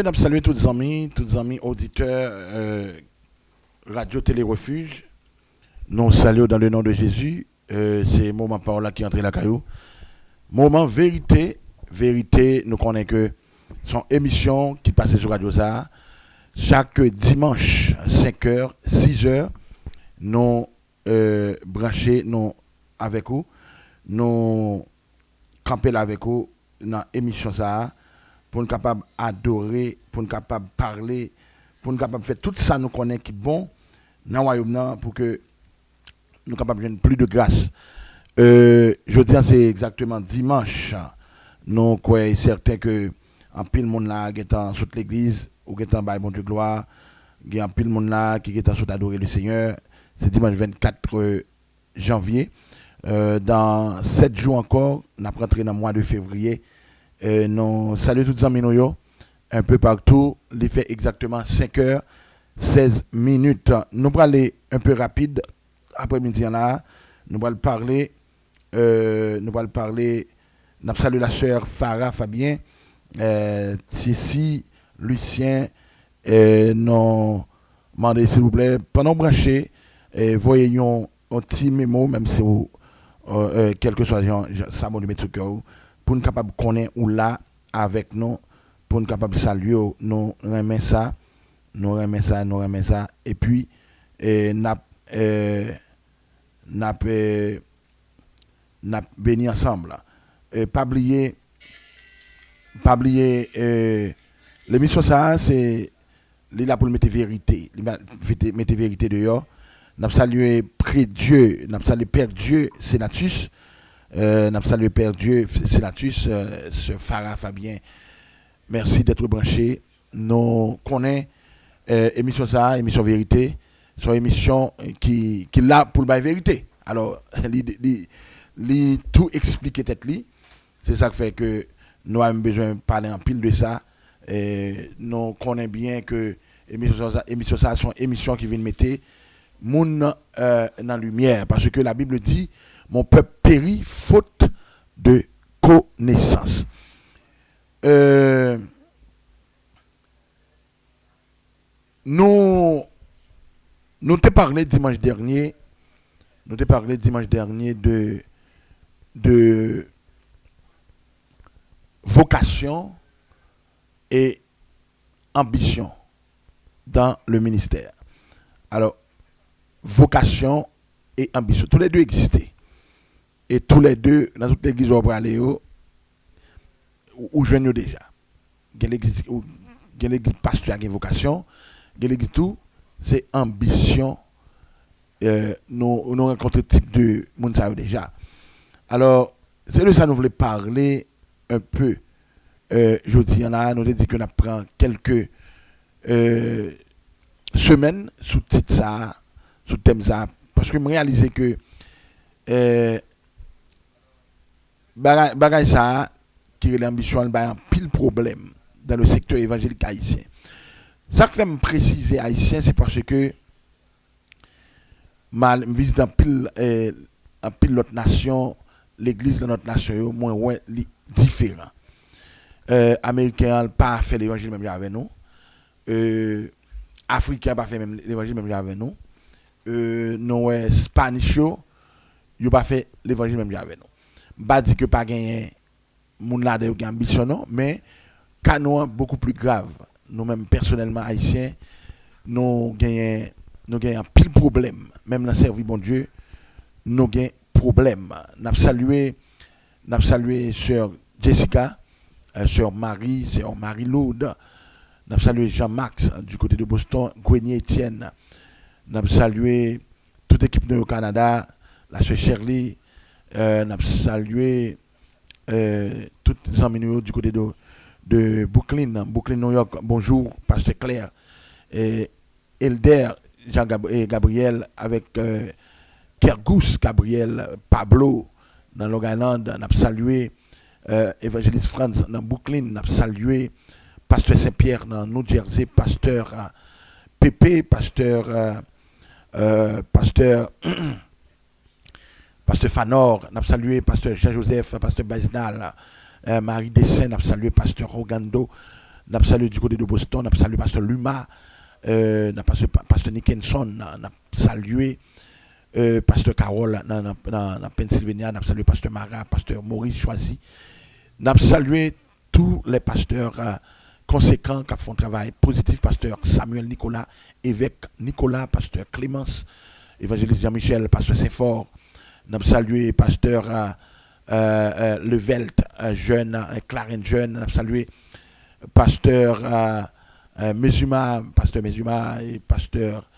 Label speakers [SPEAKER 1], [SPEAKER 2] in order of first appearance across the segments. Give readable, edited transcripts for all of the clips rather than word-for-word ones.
[SPEAKER 1] Nous saluons tous les amis auditeurs Radio Télé Refuge. Nous saluons dans le nom de Jésus. C'est moment parole qui entre la caillou. Moment vérité, nous connaissons que son émission qui passe sur Radio Zahar chaque dimanche 5h, 6h, nous branchés nous avec vous, nous camper avec vous dans l'émission Zahar pour nous capable adorer, pour nous capable parler, pour nous capable faire tout ça nous connaît qui bon dans le royaume pour que nous capable de plus de grâce. Je dis c'est exactement dimanche. Nous croyons certain que en pile monde là qui est en toute l'église ou qui est en bon Dieu gloire, il y a en pile monde là qui est en toute adorer le Seigneur. C'est dimanche 24 janvier. Dans 7 jours encore, nous allons rentrer dans le mois de février. Nous saluons tous les amis un peu partout. Il fait exactement 5h, 16 minutes. Nous allons aller un peu rapide après-midi là. Nous allons parler. Nous saluons la sœur Farah Fabien, Tissi, Lucien. Nous demandons s'il vous plaît, pendant brancher, voyons un petit mémo, même si vous, quel que soit ça, vous mettre sur cœur, pour nous capables de connaître ou là avec nous pour nous capables de saluer, nous remet ça, nous remet ça, nous remet ça. Et puis, n'a béni ensemble. Pas oublier l'émission ça, c'est là pour mettre vérité, mettre vérité dehors. N'a salué près Dieu, n'a salué Père Dieu, Sénatus. N'a salué Père Dieu, Sénatus, ce Farah Fabien. Merci d'être branché. Nous connaissons émission ça, émission vérité, c'est une émission qui là pour la vérité. Alors, tout expliquer tête li, c'est ça qui fait que nous avons besoin de parler en pile de ça. Nous connaissons bien que émission ça sont émissions qui viennent mettre moun dans la lumière parce que la Bible dit mon peuple périt faute de connaissance. Nous t'ai parlé dimanche dernier de vocation et ambition dans le ministère. Alors, vocation et ambition, tous les deux existaient. Et tous les deux, dans toute l'église où on aller, où joignent déjà. Il y a l'église pasteur qui a vocation, il y a l'église tout, c'est ambition. Nous rencontrons type de monde déjà. Alors, c'est de ça que nous voulons parler un peu. Je dis, nous avons dit qu'on apprend quelques semaines sous titre ça, sous thème ça, parce que je réalise que bagay ça qui est l'ambition il y a un pile problème dans le secteur évangélique haïtien. Ça que je me préciser haïtien c'est parce que mal visite dans pile l'autre nation, l'église de notre nation moins ouais différent. Américain pas fait l'évangile même avec nous. Africain pas fait même l'évangile même avec nous. Non Spanish yo pas fait l'évangile même avec nous. Pas dit que pas gagner moun la de ambition non, mais canon beaucoup plus grave. Nous même personnellement haïtiens nous gagnons un pile problème même dans servir bon Dieu nous gagnons problème. N'a salué sœur Jessica, sœur Marie, sœur Marie-Lourde, n'a salué Jean-Max du côté de Boston, Grenier Etienne, n'a salué toute l'équipe de au Canada, la sœur Shirley, n'a salué toutes les amis du côté de Brooklyn, New York. Bonjour, Pasteur Claire, Elder Gabriel avec Kergous Gabriel, Pablo dans Long Island, n'a salué évangéliste Franz dans Brooklyn, n'a salué Pasteur Saint-Pierre dans New Jersey, Pasteur Pépé, Pasteur Fanor, n'a salué Pasteur Jean-Joseph, Pasteur Bazinal, Marie Dessin, n'a salué Pasteur Rogando, n'a salué du côté de Boston, n'a salué Pasteur Luma, n'a salué Pasteur Nickenson, n'a salué Pasteur Carole dans Pennsylvania, n'a salué Pasteur Mara, Pasteur Maurice Choisi, n'a salué tous les pasteurs conséquents qui font un travail positif, Pasteur Samuel Nicolas, évêque Nicolas, Pasteur Clémence, évangéliste Jean-Michel, Pasteur Saint-Fort, n'a salué Pasteur Levelt, jeune, Clarence jeune, n'a salué Pasteur Mesuma, Pasteur Mesuma et Pasteur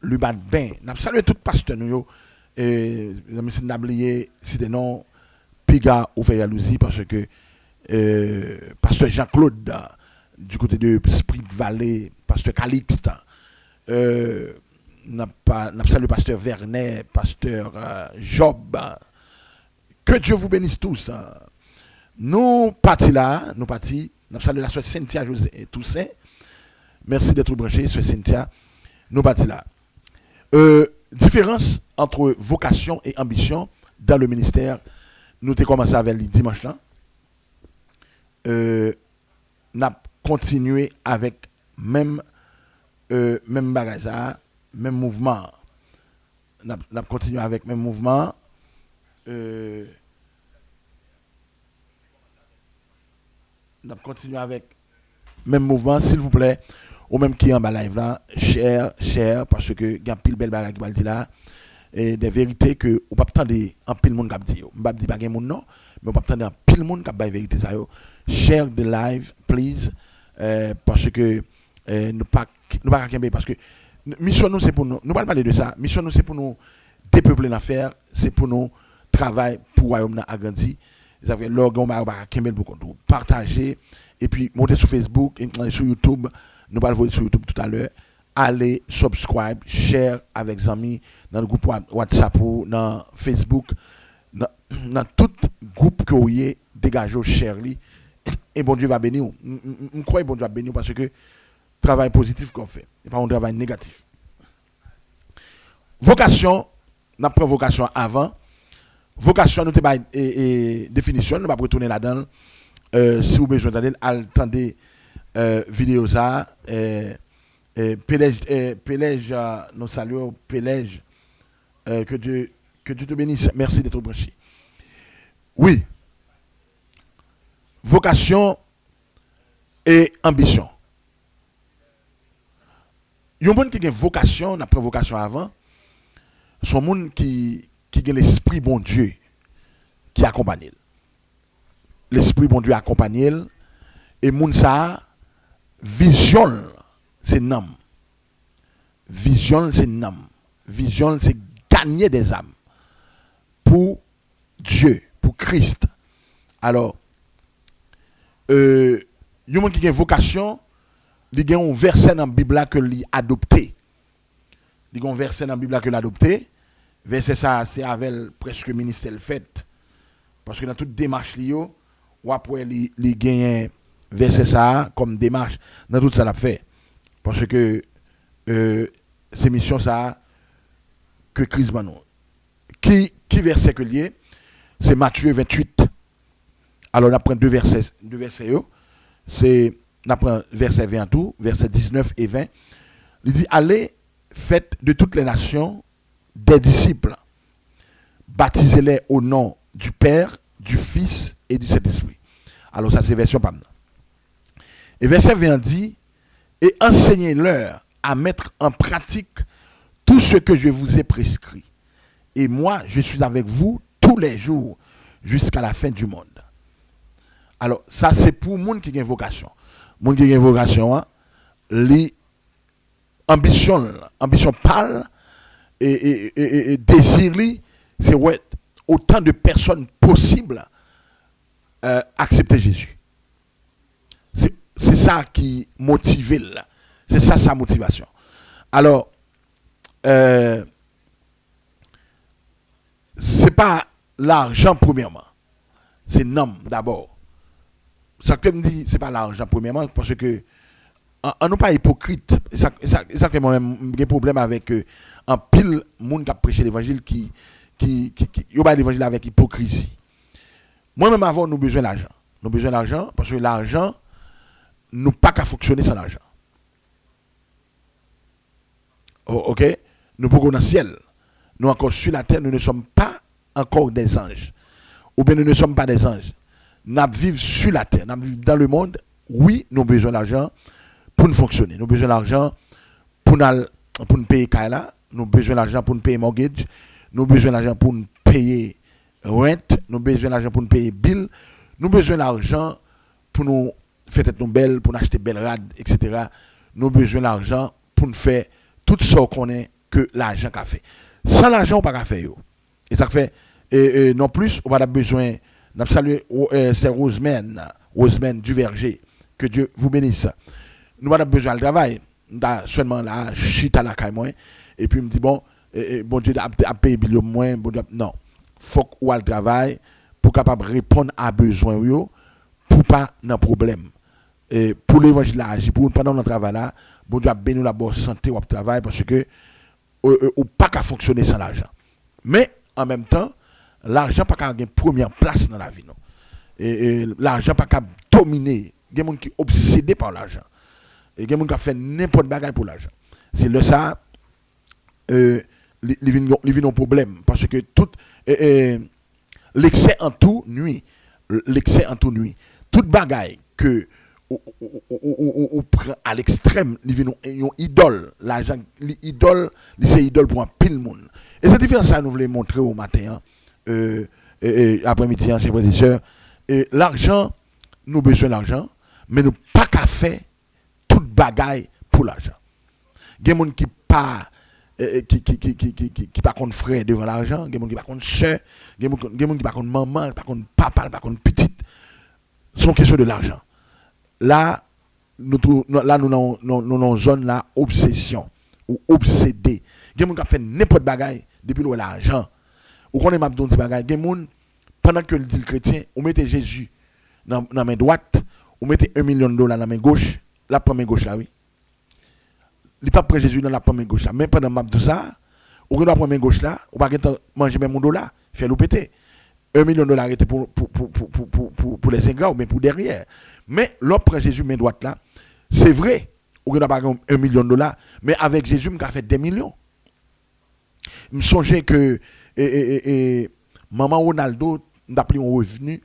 [SPEAKER 1] Luban Ben. N'a salué tout pasteur nous n'a oublié c'était non Piga ou fait jalousie parce que Pasteur Jean-Claude du côté de Spring Valley, Pasteur Calixte, n'a salué Pasteur Vernet, Pasteur Job. Que Dieu vous bénisse tous. Nous partis là, n'a salué la soeur Cynthia José Toussaint. Merci d'être branché, soeur Cynthia. Nous partis là. Différence entre vocation et ambition dans le ministère. Nous avons commencé avec le dimanche là. Nous avons continué avec même bagaza, même mouvement. Nous avons continué avec même mouvement. On continue avec même mouvement, s'il vous plaît. Ou même qui est en bas live là, cher, parce que il y a pile belle bagarre qui va le dire là. Et des vérités que on pas attendre en pile monde qui dit. On pas dire pas gen monde non, mais on pas attendre en pile monde qui ba vérité ça yo. Share the live please parce que nous pas kembe parce que mission nous c'est pour nous pas parler de ça. Mission nous c'est pour nous dépeupler l'affaire, c'est pour nous travailler pour royaume agrandi. Vous avez l'organ ba kembe pour partager et puis monter sur Facebook et sur YouTube. Nous allons voir sur YouTube tout à l'heure. Allez, subscribe, share avec les amis dans le groupe WhatsApp ou dans Facebook, dans tout groupe que vous avez, dégagez, share li. Et bon Dieu va bénir. Je crois que bon Dieu va bénir parce que travail positif qu'on fait, et pas un travail négatif. Vocation, nous avons vocation avant. Vocation, nous avons une définition, nous ne pouvons pas retourner là-dedans. Si vous avez besoin d'aller, attendez vidéo ça. Pélège, nous saluons Pélège. Que Dieu te bénisse. Merci d'être branché. Oui. Vocation et ambition. Il y a un monde qui a une vocation, n'a pas vocation avant. Son monde qui a l'esprit bon Dieu qui accompagne. L'esprit bon Dieu accompagne. Et moun ça vision c'est nam. Vision c'est nam. Vision c'est gagner des âmes pour Dieu, pour Christ. Alors y a monde qui a une vocation, il y a un verset dans la Bible que lui adopté. Il y a un verset dans la Bible que l'adopté. Verset ça c'est avec presque ministère fait parce que dans toute démarche li yo ou après li gagne verset ça comme démarche dans tout ça l'a fait parce que c'est mission ça que Christ banon qui verset que lié c'est Matthieu 28. Alors on apprend deux versets yo c'est on apprend verset 20 tout verset 19 et 20. Il dit allez faites de toutes les nations des disciples, baptisez-les au nom du Père, du Fils et du Saint-Esprit. Alors ça c'est version PAM. Et verset 20 dit, et enseignez-leur à mettre en pratique tout ce que je vous ai prescrit. Et moi, je suis avec vous tous les jours jusqu'à la fin du monde. Alors ça c'est pour les gens qui ont une vocation. Les gens qui ont une vocation, hein, ambition parle, et désir c'est ouais, autant de personnes possibles accepter Jésus. C'est ça qui motive là. C'est ça sa motivation. Alors c'est pas l'argent premièrement. C'est l'homme d'abord. Ça que me dit c'est pas l'argent premièrement parce que on n'est pas hypocrite. Ça fait moi-même des problèmes avec un pile monde qui a prêché l'évangile qui a l'évangile avec hypocrisie. Moi-même avant nous besoin d'argent. Nous besoin d'argent parce que l'argent nous pas qu'à fonctionner sans l'argent. OK, nous pouvons dans le ciel. Nous encore sur la terre, nous ne sommes pas encore des anges. Ou bien nous ne sommes pas des anges. Nous vivons sur la terre, nous vivons dans le monde. Oui, nous avons besoin d'argent pour nous fonctionner. Nous avons besoin d'argent pour nous payer Kaila. Nous avons besoin d'argent pour nous payer mortgage. Nous avons besoin d'argent pour nous payer rent. Nous avons besoin d'argent pour nous payer bill. Nous avons besoin d'argent pour nous faire tête nous belle, pour nous acheter belle rad, etc. Nous avons besoin d'argent pour nous faire tout ce qu'on est que l'argent qu'a fait. Sans l'argent, on ne peut pas faire. Et ça fait, non plus, on a besoin, nous saluer c'est Rosemène du Verger. Que Dieu vous bénisse. Nous avons besoin de travail. Seulement là, chute à la caille moins. Et puis, me dit, bon Dieu a payé le moins. Bon Dieu, non. Il faut qu'on le travail pour capable répondre à besoin, pour pas de problème. Et pour l'évangile, pour pendant notre travail là, bon Dieu a béni la bonne santé ou travail parce que ou pas qu'à fonctionner sans l'argent. Mais en même temps, l'argent pas qu'à une première place dans la vie non. Et l'argent pas qu'à dominer. Il y a des gens qui sont obsédés par l'argent. Et il y a des gens qui fait n'importe quoi pour l'argent. C'est le ça ils vivent un problème parce que tout l'excès en tout nuit. l'excès en tout nuit. Toute bagaille que on prend à l'extrême, une idole, l'argent, l'idole, c'est idole pour un pile monde. Et c'est différent ça nous voulons montrer au matin, après-midi, chers frères et sœurs. L'argent, nous avons besoin d'argent, mais nous pas qu'à faire toute bagaille pour l'argent. Il y a des gens qui pas qui pas contre frère devant l'argent, il y a des gens qui pas contre sœur, il y a des gens qui pas contre maman, pas contre papa, pas contre petite. C'est question de l'argent. Là, nous avons une zone là, obsession ou obsédé. Il y a des gens qui font n'importe bagaille depuis l'argent. Ou qu'on est m'a dit bagaille, il y a des gens pendant que le dit chrétien, on mettait Jésus dans la main droite, on mettait $1 million dans la main gauche, la première gauche là, oui. Il n'y a pas près Jésus dans la première gauche là. Mais pendant m'a dit ça, on dans la première gauche là, on va pas manger même $1, faire le péter. $1 million était pour les ingrats ou bien pour derrière. Mais l'autre Jésus main droite là, c'est vrai, on a pas $1 million, mais avec Jésus, on a fait des millions. Je me songeais que Maman Ronaldo d'après une revue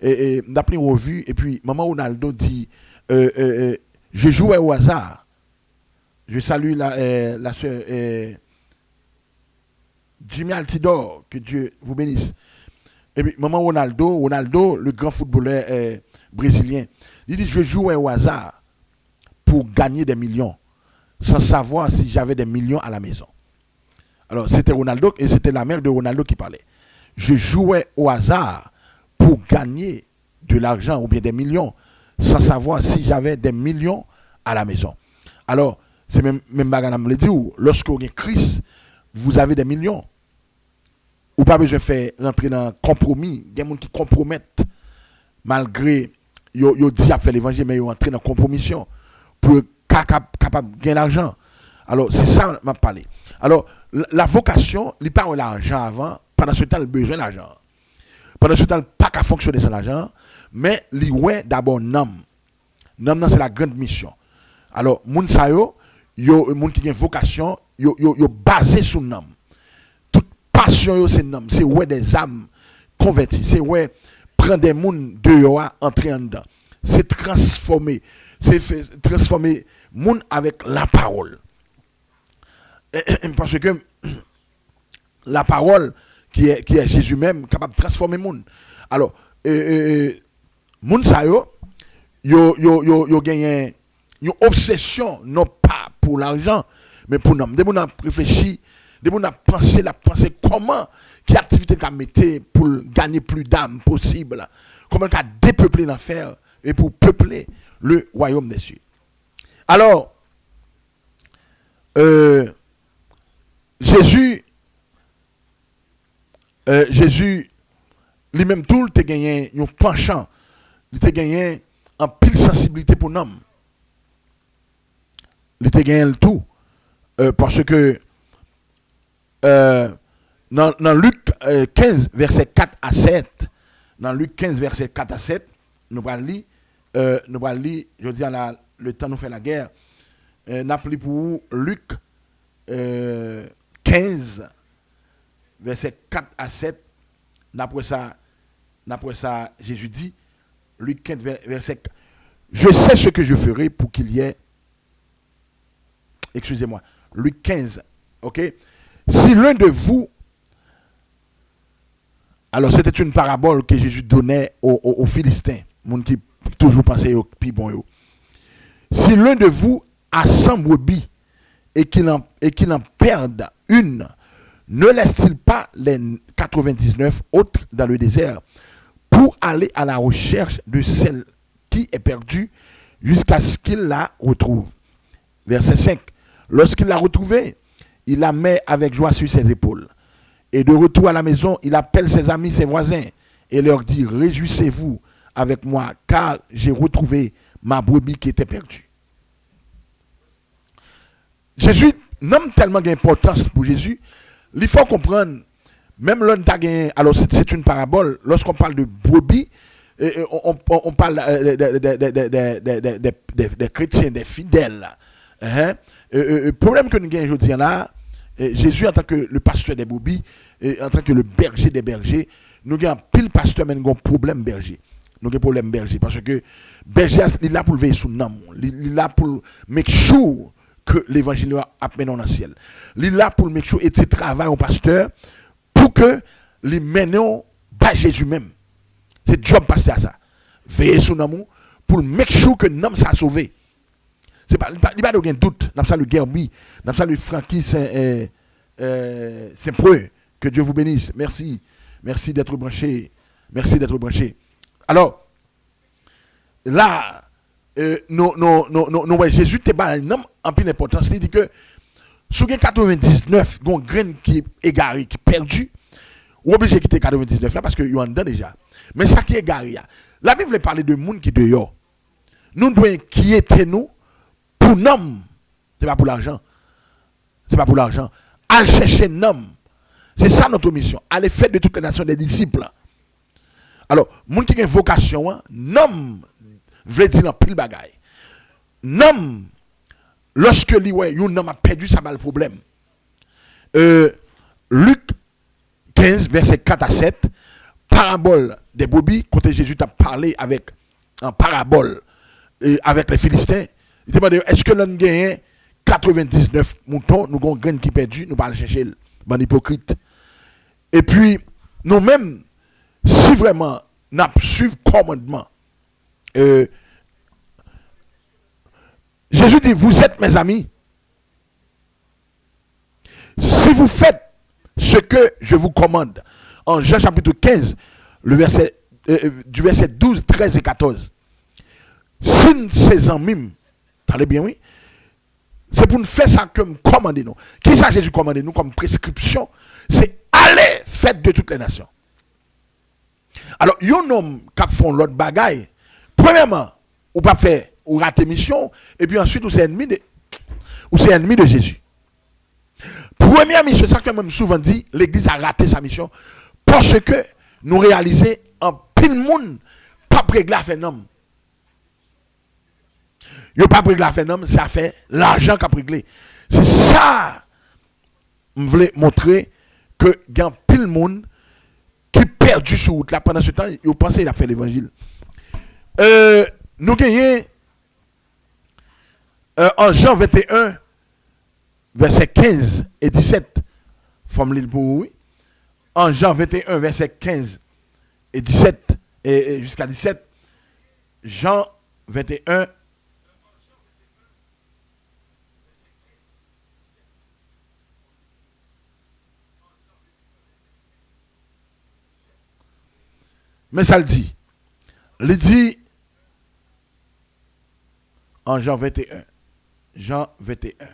[SPEAKER 1] et puis Maman Ronaldo dit je jouais au hasard. Je salue la sœur Jimmy Altidore, que Dieu vous bénisse. Et puis Maman Ronaldo, le grand footballeur brésilien, il dit je jouais au hasard pour gagner des millions sans savoir si j'avais des millions à la maison. Alors c'était Ronaldo et c'était la mère de Ronaldo qui parlait. Je jouais au hasard pour gagner de l'argent ou bien des millions sans savoir si j'avais des millions à la maison. Alors, c'est même bagarre me le dit, lorsque vous avez Christ, vous avez des millions. Ou pas besoin de faire rentrer dans un compromis. Il y a des gens qui compromettent malgré ils disent à faire l'évangile, mais ils rentrent dans la compromission pour capable de gagner l'argent. Alors, c'est ça que je parlé. Alors, la vocation, il parle de l'argent avant, pendant ce temps, il a besoin d'argent. Pendant ce temps, il n'a pas qu'à fonctionner sans l'argent, mais il ouais d'abord nom. Nom, c'est la grande mission. Alors, moun sa yo moun qui a une vocation, yo basé sur nom. Toute passion, c'est nom. C'est ouais des âmes converties. C'est ouais prendre des moun de yo entrer en dedans. C'est transformer. C'est transformer moun avec la parole. Parce que la parole qui est Jésus même capable de transformer moun. Alors moun sa yo gagné une obsession non pas pour l'argent mais pour nous. Dès qu'on a réfléchi, dès qu'on a pensé comment quelle activité qu'a mettre pour gagner plus d'âmes possible, comment qu'a dépeupler l'affaire et pour peupler le royaume des cieux. Alors Jésus lui-même tout il a gagné un penchant, il a gagné en pile sensibilité pour l'homme. Il a gagné le tout parce que dans Luc 15 verset 4 à 7, dans Luc 15 verset 4 à 7, nous allons lire, je dis le temps nous fait la guerre, nous appelons pour Luc 15 verset 4 à 7, d'après ça Jésus dit, Luc 15 verset 4, je sais ce que je ferai pour qu'il y ait, excusez-moi, Luc 15, ok, si l'un de vous, alors c'était une parabole que Jésus donnait aux Philistins, moun qui toujours pensait au plus bon. Si l'un de vous a 100 brebis et qu'il en perde une, ne laisse-t-il pas les 99 autres dans le désert pour aller à la recherche de celle qui est perdue jusqu'à ce qu'il la retrouve. Verset 5. Lorsqu'il l'a retrouvée, il la met avec joie sur ses épaules. Et de retour à la maison, il appelle ses amis, ses voisins et leur dit, réjouissez-vous avec moi car j'ai retrouvé ma brebis qui était perdue. Jésus nomme tellement d'importance pour Jésus, il faut comprendre, même l'on t'a gagné, alors c'est une parabole, lorsqu'on parle de brebis, on parle des chrétiens, des fidèles. Le problème que nous avons aujourd'hui là, Jésus en tant que le pasteur des brebis, en tant que le berger des bergers, nous avons un pile pasteur, mais nous avons un problème berger. Nous avons un problème berger. Parce que berger, il est là pour veiller sur nous. Il est là pour make sure que l'évangile a mené dans le ciel. Il est là pour make sure et travail au pasteur pour que les menons par Jésus même. C'est job pasteur ça. Veiller sur nous pour make sure que nous sommes sauvés. Il n'y a pas de doute. Nous avons le Gerbi, nous avons le Francky Saint-Preux. Que Dieu vous bénisse. Merci. Merci d'être branché. Merci d'être branché. Alors, là, Jésus te bat un homme en plus d'importance. Il dit que sur 99, il y a une graine qui est égarée, qui est perdue. Ou obligé de quitter 99 là parce qu'il y a un dedans déjà. Mais ça qui est égaré, la Bible veut parler de monde qui est dehors. Nous devons inquiéter nous pour nous. Ce n'est pas pour l'argent. Ce n'est pas pour l'argent. À chercher un homme. C'est ça notre mission. Aller faire de toutes les nations des disciples. Alors, monde qui a une vocation, nom veut dire un pile bagaille. Nom, lorsque lui, un homme a perdu, ça va le problème. Luc 15, verset 4 à 7, parabole des brebis, quand Jésus t'a parlé avec en parabole avec les Philistins, il demande est-ce que l'on gagne 99 moutons, nous avons gagne qui perdu, nous allons chercher le hypocrite. Et puis, nous-mêmes, si vraiment nous suivons le commandement, Jésus dit, vous êtes mes amis. Si vous faites ce que je vous commande, en Jean chapitre 15, du verset 12, 13 et 14, si ces amis, t'allez bien, oui, c'est pour nous faire ça que nous commandons nous. Qui ça Jésus commande nous comme prescription? C'est aller faites de toutes les nations. Alors, il y a un homme qui font l'autre bagaille. Premièrement, ou pas faire, ou rater mission, et puis ensuite, ou c'est ennemi de Jésus. Première mission, c'est ça que même souvent dit, l'église a raté sa mission, parce que nous réalisons en pile monde, pas régler à faire un homme. Il n'y a pas régler à faire un homme, ça fait l'argent qu'a réglé. C'est ça, je voulais montrer que il y a pile monde qui perdu sur route là pendant ce temps, il pensait qu'il a fait l'évangile. Nous gagnons en Jean 21, verset 15 et 17, forme l'île pour oui. En Jean 21, verset 15 et 17, et jusqu'à 17, Jean 21, mais ça le dit. Il dit en Jean 21. Jean 21.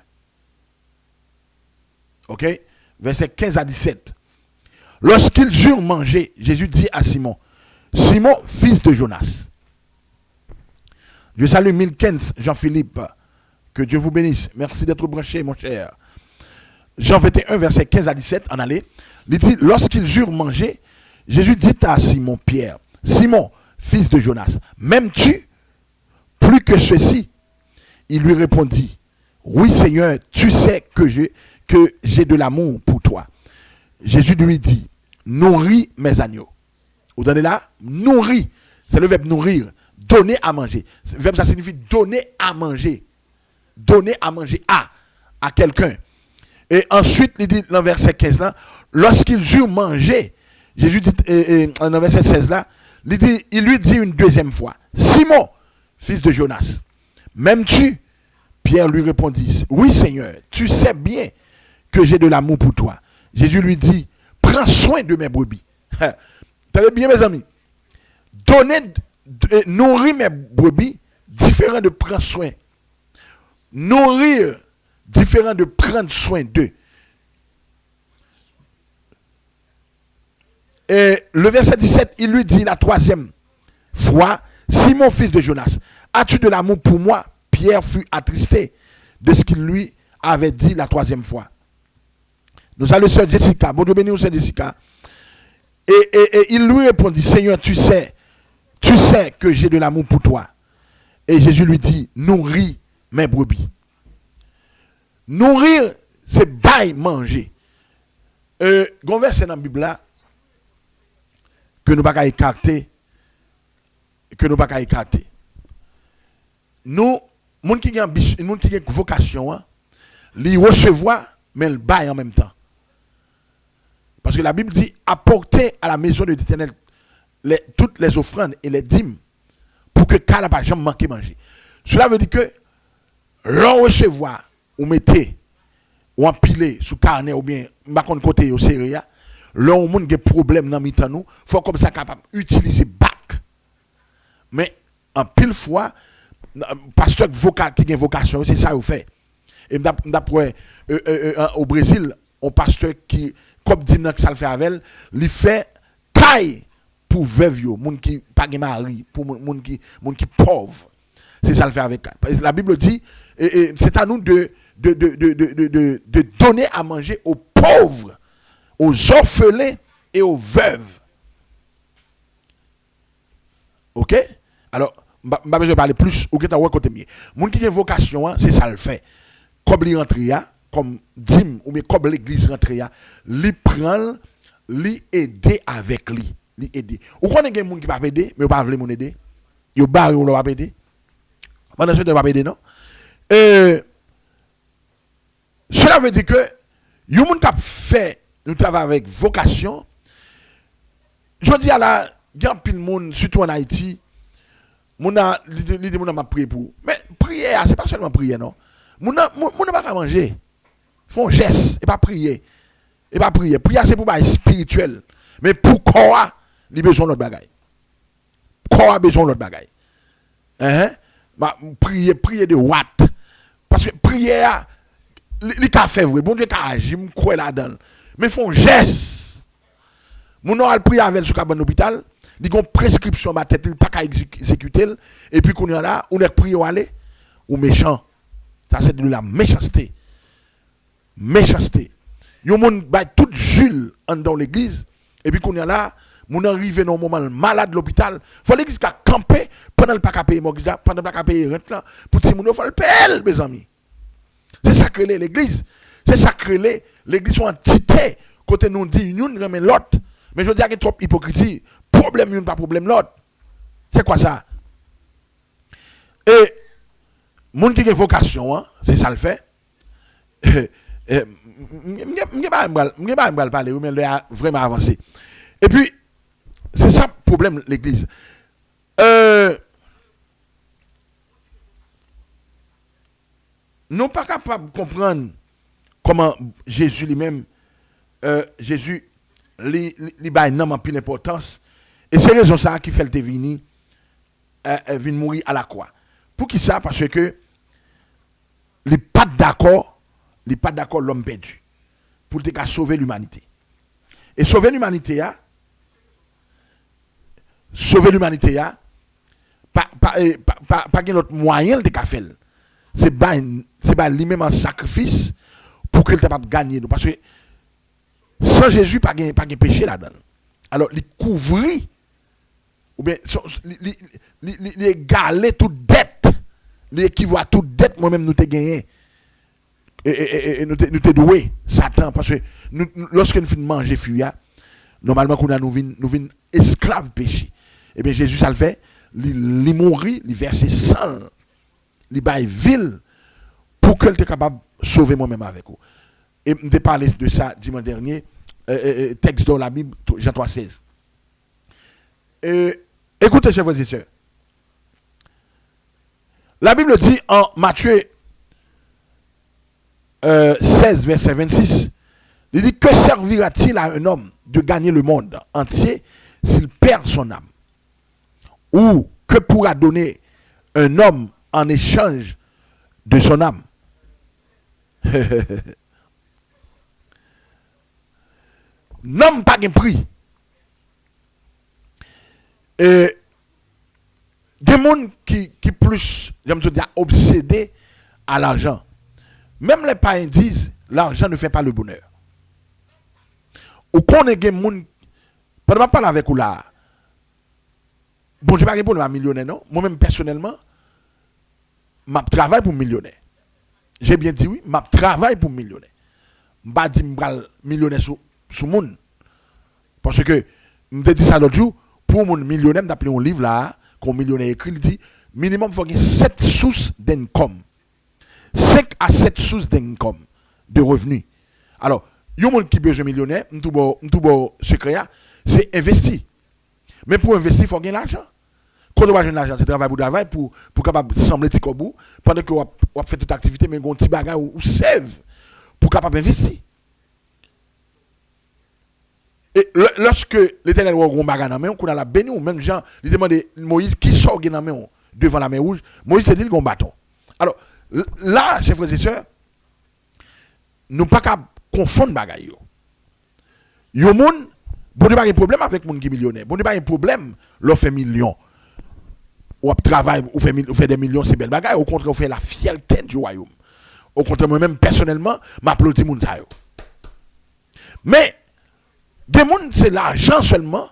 [SPEAKER 1] Ok? Verset 15 à 17. Lorsqu'ils eurent mangé, Jésus dit à Simon, Simon, fils de Jonas. Je salue Milkens, Jean-Philippe. Que Dieu vous bénisse. Merci d'être branché, mon cher. Jean 21, verset 15 à 17, en allée. Il dit, lorsqu'ils eurent mangé, Jésus dit à Simon Pierre, Simon, fils de Jonas, m'aimes-tu plus que ceci? Il lui répondit, oui Seigneur, tu sais que j'ai de l'amour pour toi. Jésus lui dit, nourris mes agneaux. Vous donnez là? Nourris. C'est le verbe nourrir. Donner à manger. Le verbe ça signifie donner à manger. Donner à manger à quelqu'un. Et ensuite, il dit dans verset 15 là, lorsqu'ils eurent mangé, Jésus dit dans verset 16 là, il lui dit une deuxième fois, Simon, fils de Jonas, m'aimes-tu? Pierre lui répondit, oui Seigneur, tu sais bien que j'ai de l'amour pour toi. Jésus lui dit, prends soin de mes brebis. Tenez bien mes amis, nourrir mes brebis, différent de prendre soin. Nourrir, différent de prendre soin d'eux. Et le verset 17, il lui dit la troisième fois, Simon, fils de Jonas, as-tu de l'amour pour moi? Pierre fut attristé de ce qu'il lui avait dit la troisième fois. Nous allons sœur Jessica, bon Dieu béni, sœur Jessica. Et il lui répondit, Seigneur, tu sais que j'ai de l'amour pour toi. Et Jésus lui dit, nourris mes brebis. Nourrir, c'est bail manger. Gon verset dans la Bible là, que nous pas écarter nous monde qui a ambition monde qui a vocation hein, li recevoir mais le bail en même temps parce que la Bible dit apporter à la maison de l'Éternel toutes les offrandes et les dîmes pour que Kala pas jamais manquer manger. Cela veut dire que l'on recevoir ou mettez ou empiler sous carnet ou bien bakon côté au céréales, l'on moun gen problème dans mitan nous, faut comme ça capable utiliser bac. Mais en pile fois pasteur qui a vocation, c'est ça ou fait. Et d'après au Brésil, un pasteur qui comme dit que ça le fait avec elle, il fait caille pour veuve yo, moun qui pas de mari, pour moun qui pauvre. C'est ça le fait avec elle. La Bible dit c'est à nous de donner à manger aux pauvres, aux orphelins et aux veuves. OK? Alors, je vais parler plus ou que tu as côté mieux. Moun qui a vocation, c'est ça le fait. Comme il rentre comme dîme ou bien comme l'église rentre li prend li aider avec lui, li aider. Ou connaît des moun qui pas aider, mais pas vle moun aider. Yo barre ou pas aider. Pendant ce temps pas aider non. Cela veut dire que yo moun qui fait nous travail avec vocation. Je dis à la grand pile monde surtout en Haïti, moun a li moun a prier pour. Mais prier c'est pas seulement prier non. Moun pas manger. Font geste et pas prier. Et pas prier. Prier c'est pour bail spirituel. Mais pour quoi il besoin l'autre bagaille. Quoi a besoin l'autre bagaille. Prier de what? Parce que prier li ka fait vrai. Bon Dieu ka agir, m'croire là-dedans. Mais font geste. Moun a prier avec sous cabane hôpital, li gon prescription ba tête, il pas ka exécuter et puis qu'on y a là, on est prier ou aller ou méchant. Ça c'est de la méchanceté. Méchanceté. Yon moun bay tout Jules dans l'église et puis qu'on y a là, moun arrive dans un moment malade de l'hôpital, faut l'église qui a campé pendant le pas payer mortgage, pendant le pas payer rente là, pour ti moun faut le payer mes amis. C'est ça que l'église. C'est ça que l'église sont entité côté nous dit une remet l'autre. Mais je dis qu'il y a trop hypocrisie, problème une pas problème l'autre. C'est quoi ça? Et moun qui a vocation hein, c'est ça le fait. Je pas parler mais là vraiment avancé. Et puis c'est ça le problème l'église. Nous pas capable de comprendre comment Jésus lui-même Jésus li ba nan en pile importance et c'est raison ça qui fait le venir mourir à la croix. Pour qui ça? Parce que il pas d'accord l'homme perdu pour te sauver l'humanité. Et sauver l'humanité pas autre moyen de faire. C'est pas lui-même un sacrifice pour qu'il capable gagner nous parce que sans Jésus pas gain péché là-dedans. Alors il couvrit ou bien il égaler toute dette, il équivaut à toute dette moi-même nous te gagné. Et nous te doué Satan parce que lorsque nous finissons manger fuya normalement nous vinn esclaves péché et bien Jésus ça le fait il mourit il verser sang il bail ville pour que tu capable sauver moi-même avec vous et me parlé de ça dimanche dernier texte dans la Bible Jean 3:16 écoutez chers frères et sœurs la Bible dit en Matthieu 16, verset 26, il dit que servira-t-il à un homme de gagner le monde entier s'il perd son âme? Ou que pourra donner un homme en échange de son âme? N'homme pas de prix. Et des gens qui plus, j'aime dire, obsédés à l'argent. Même les païens disent, l'argent ne fait pas le bonheur. Ou qu'on ait des gens, pendant que je parle avec vous là, bon, je ne vais pas répondre à millionnaire, non. Moi-même, personnellement, je travaille pour millionnaire. J'ai bien dit oui, je travaille pour millionnaire. Je ne vais pas dire millionnaire sous le monde. Parce que me dit ça l'autre jour, pour mon millionnaire, d'après un livre là, qu'on millionnaire écrit, il dit, minimum, il faut qu'il y ait 7 sources d'income. 5 à 7 sources d'income, de revenus. Alors, il y a un monde qui a besoin de millionnaire, tout secret, c'est investir. Mais pour investir, il faut gagner l'argent. Quand on va gagner l'argent, c'est travail pour capable sembler petit au bout, pendant que on fait toute activité, mais on petit bagage ou save pour capable investir. Et lorsque l'Éternel voit un bagage dans la main, on a la béni, ou même Jean, il demande Moïse qui sort dans la main devant la mer rouge. Moïse te dit qu'il a un bâton. Alors, là, chers frères et sœurs, nous ne pouvons pas confondre les bagages. Il y a des gens, bon, il n'y a pas de problème avec les gens qui sont millionnaires. Bon, il n'y a pas de problème, leur fait millions. Ou travaille, ou fait des millions, c'est belle bagaille. Au contraire, on fait la fierté du royaume. Au contraire, moi-même, personnellement, m'applaudis les gens. Mais, des gens, c'est l'argent seulement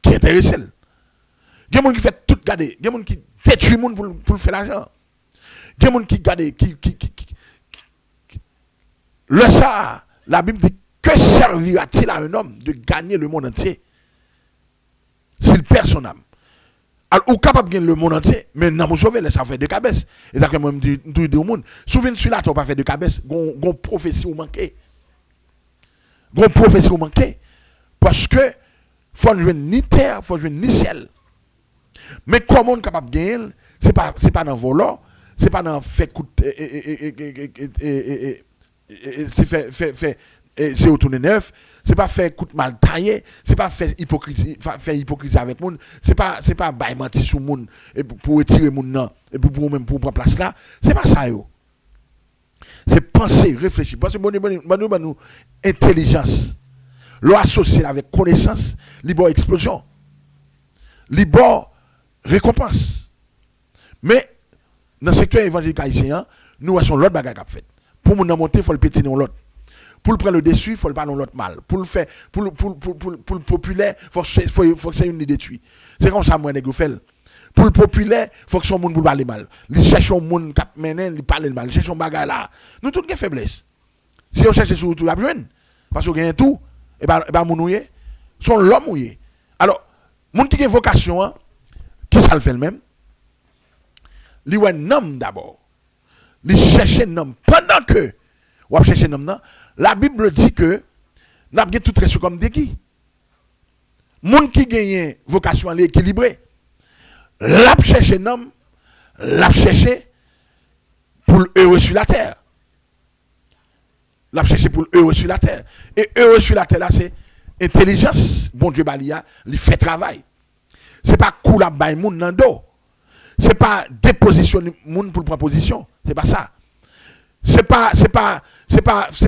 [SPEAKER 1] qui intéresse. Des gens qui fait tout garder. Des gens qui détruisent les gens pour faire l'argent. Des gens qui gardent, le ça, la Bible dit, que servira-t-il à un homme de gagner le monde entier s'il perd son âme? Alors, ou capable de gagner le monde entier, mais non, vous sauvez, ça fait de cabesses. Et ça, moi, je dis au monde, souvenez-vous là, tu n'as pas fait de cabesses, gon prophétie ou manqué. Gon prophétie ou manqué. Parce que, faut ne jouer ni terre, faut jouer ni ciel. Mais comment on est capable de gagner, c'est pas dans volant, c'est pas dans fait coup c'est retourner neuf, c'est pas faire coup de mal taillé, c'est pas faire hypocrisie avec monde, c'est pas bailler mentir sur monde et pour retirer monde non et pour même pour prendre place là, c'est pas ça yo. C'est penser, réfléchir parce que nous intelligence. L'on associe avec connaissance, libre explosion. Libre récompense. Mais dans le secteur évangélique haïtien, nous avons l'autre bagage à faire. Pour nous monter, il faut le pétiner l'autre. Pour le prendre le dessus, il faut le parler l'autre mal. Pour le faire, pour le populaire, il faut que c'est une détruit. C'est comme ça, moi, je fais. Pour le populaire, il faut que son monde parle mal. Il cherche un monde qui mène, il parle mal. Il cherche un bagage là. Nous, toutes les faiblesses. Si on cherche sur tout, il y a besoin. Parce qu'on gagne tout, et bien, mon ouïe, sont l'homme ouïe. Alors, mon qui a une vocation, hein, qui ça le fait le même? Il y a un homme d'abord. Il cherche un homme. Pendant que, on va chercher un homme, la Bible dit que, nous avons tout reçu comme des qui. Moun qui gagne vocation à l'équilibrer, l'a cherché un homme, l'a cherché pour heureux sur la terre. L'a cherché pour heureux sur la terre. Et heureux sur la terre, là, c'est intelligence. Bon Dieu, Balia, il fait travail. C'est pas cool à bailler moun nan do. C'est pas dépositionner moun pour prendre position. C'est pas ça. C'est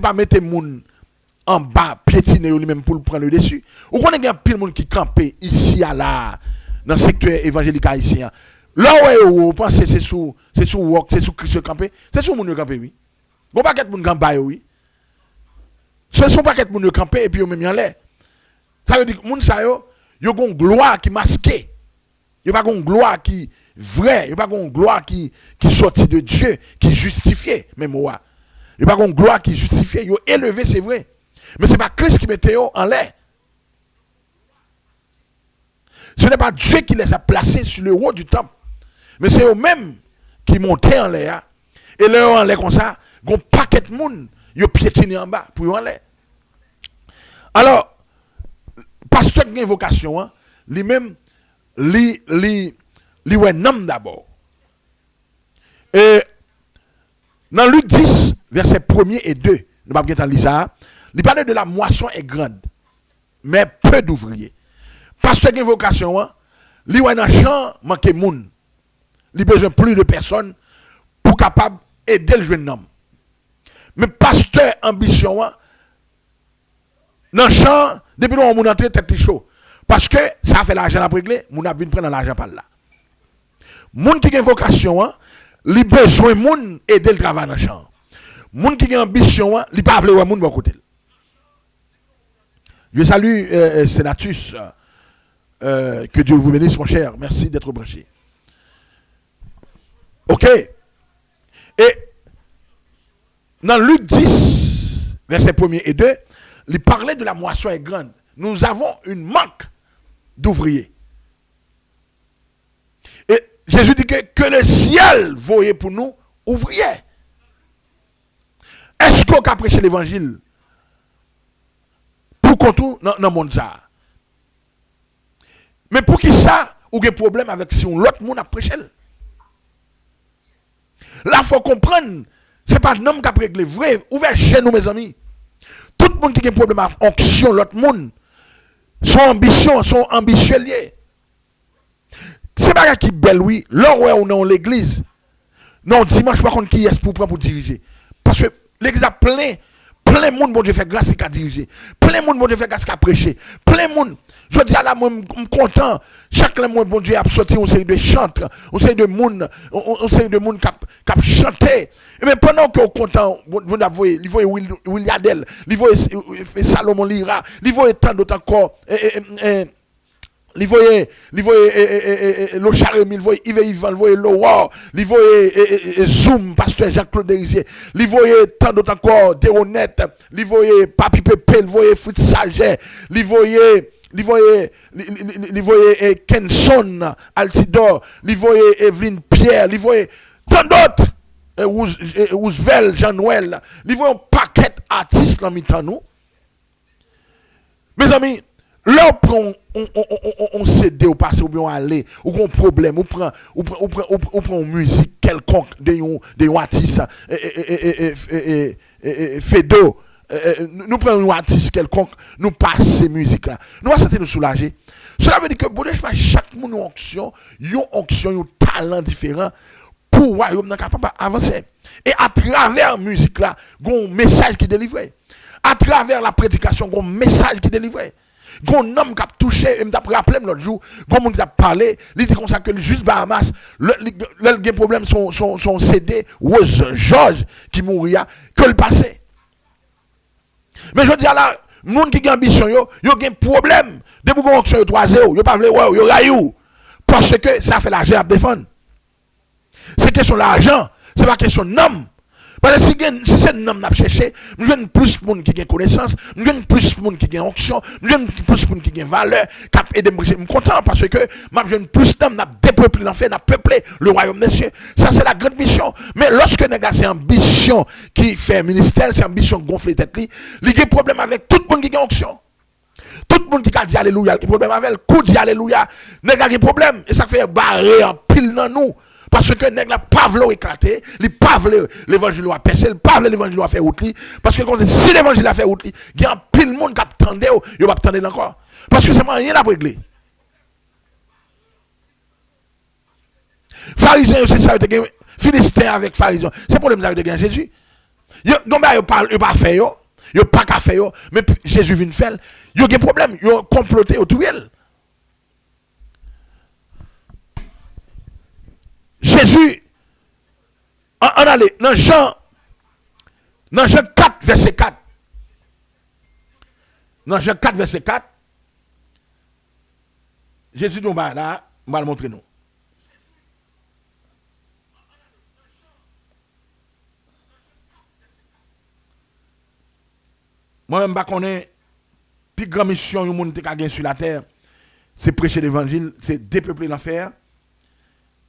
[SPEAKER 1] pas mettre moun en bas, piétiner lui-même pour prendre le dessus. Ou qu'on a un pile monde qui campe ici à là, dans le secteur évangélique haïtien. Là où vous pensez c'est sous work, c'est sous Christ camper, c'est sous moun camper oui. Bon paquet moun camper oui. Ce sont paquet moun camper et puis yo même en l'air. Ça veut dire que moun sa yo gon gloire qui masquée. Yo pas gon gloire qui vrai, yo pas gon gloire qui sorti de Dieu, qui justifié même moi. Yo pas gon gloire qui justifié, yo élevé c'est vrai. Mais c'est pas Christ qui mettait en l'air. Ce n'est pas Dieu qui les a placés sur le haut du temple. Mais c'est eux-mêmes qui montaient en l'air. Et là, en l'air comme ça, il y a un paquet de monde, ils piétinent en bas pour en l'air. Alors, pasteur qui a une vocation, lui-même, lui est un homme d'abord. Et dans Luc 10, versets 1er et 2, nous ne pouvons pas lire ça. Il parle de la moisson est grande, mais peu d'ouvriers. Pasteur qui a une vocation, lui est un champ, manque de monde. Il a besoin plus de personnes pour capable aider le jeune homme. Mais pasteur ambition, dans le champ, depuis qu'on est entré tête chaud. Parce que ça fait l'argent à régler, on a vu prendre l'argent par là. Moun qui a une vocation, il a besoin de moun aider le travail dans le champ. Moun qui a une ambition, il pas veut moun de côté. Je salue Sénatus. Que Dieu vous bénisse, mon cher. Merci d'être branché. Ok. Et dans Luc 10, versets 1er et 2, il parlait de la moisson est grande. Nous avons une manque d'ouvriers. Et Jésus dit que le ciel voyait pour nous ouvriers. Est-ce qu'on a prêché l'évangile pour qu'on tourne dans le monde ça? Mais pour qui ça, ou des problèmes avec si l'autre monde a prêché? Là, il faut comprendre, ce n'est pas un homme qui a réglé vrai. Ouvert chez nous, mes amis. Tout le monde qui a un problème avec onction, l'autre monde, son ambition, son ambitieux lié. C'est pas qui belle, oui. Là où on est dans l'église, non, dimanche, par contre, qui est pour diriger? Parce que l'église a plein de monde, bon Dieu fait grâce qui a dirigé. Plein de monde, bon Dieu fait grâce qui a prêché. Plein de monde. Je dis à la moi, je suis content. Chaque mois, bon Dieu a sorti une série de chantres, une série de monde, une série de monde qui a chanté. Et même pendant que vous êtes content, vous voyez Will Yadel, vous voyez Salomon Lira, vous voyez tant d'autres encore. Vous voyez le Charemi, vous voyez Yves Yvan, vous voyez Laurent, vous voyez Zoom, pasteur Jean-Claude Derizier, vous voyez tant d'autres encore, Déronette, vous voyez Papi Pepe, vous voyez Fritz Saget, vous voyez Kenson, Altidor, vous voyez Evelyne Pierre, vous voyez tant d'autres, Roosevelt, Jean-Noël, vous voyez un paquet d'artistes dans le nous. Mes amis, là on cède au passé ou bien on aller ou un problème, on prend une musique quelconque de artiste Fedo, nous prenons un artiste quelconque, nous passons ces musiques là. Nous va sentir nous soulager. Cela veut dire que bon, chaque monde a une onction, un talent différent pour royaume capable avancer. Et à travers la musique là, il y a un message qui est délivré. À travers la prédication, il y a un message qui est délivré. Il y a un homme qui a touché, et m'a rappelé l'autre jour, il y a un homme qui a parlé, il dit comme ça que juste Bahamas, le problème son CD, Rose George qui mourit, que le passé. Mais je dis à la, les gens qui ont ambition, ils ont un problème. Depuis qu'on a 3-0, ils ne pas ils parce que ça fait l'argent à défendre. C'est question l'argent, ce n'est pas question d'homme. Parce que si c'est un homme à chercher, nous avons plus de monde qui a connaissance, nous avons plus de monde qui a onction, nous avons plus de monde qui a valeur, qui a aidé moi. Je suis content parce que nous avons plus d'hommes, nous avons dépeuplé l'enfer, nous avons peuplé le royaume des cieux. Ça, c'est la grande mission. Mais lorsque nous avons cette ambition qui fait ministère, cette ambition gonfler tête, il y a un problème avec tout le monde qui a onction. Tout le monde qui a dit Alléluia, il y a un problème avec le coup dit Alléluia, nous avons un problème. Et ça fait barrer en pile dans nous. Parce que nèg la pas vle éclater, li pas vle l'évangile a percer, pas vle l'évangile a faire route li parce que si l'évangile a fait route li, il y a pile monde qui attendait, yo pas attendre encore parce que c'est rien à régler. Pharisiens c'est ça de Philistin avec pharisiens, c'est problème ça de Jésus. Yo pas faire yo pas qu'à faire yo, mais Jésus vient faire, yo a problème, yo comploter autour d'elle. Jésus, on allait dans Jean 4, verset 4. Dans Jean 4, verset 4, Jésus nous va là, on va le montrer nous. Moi-même, je connais la plus grande mission que monde a gagné sur la terre, c'est prêcher l'évangile, c'est dépeupler l'enfer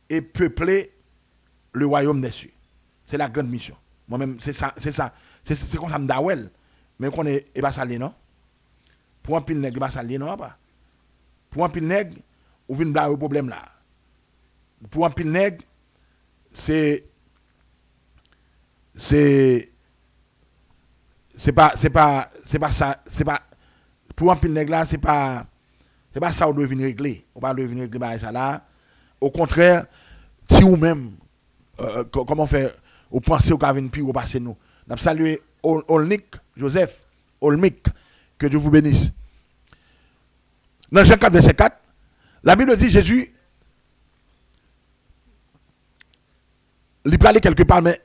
[SPEAKER 1] et peupler le royaume des cieux. C'est la grande mission. Moi-même, c'est ça. C'est comme ça, m'dawel. Mais qu'on est pas salé, non? Pour un pile nègre, pas salé, non? Pas. Pour un pile nègre, on vient de le problème là. Pour un pile nègre, c'est pas ça, c'est pas pour un pile nègre là, c'est pas ça on doit venir régler. On va venir régler ça là. Au contraire, si ou même comment faire, vous pensez au Kavin puis vous passez nous. Nous saluons Olnik Joseph, Olmik, que Dieu vous bénisse. Dans Jean 4, verset 4, la Bible dit Jésus, il parlait quelque part, mais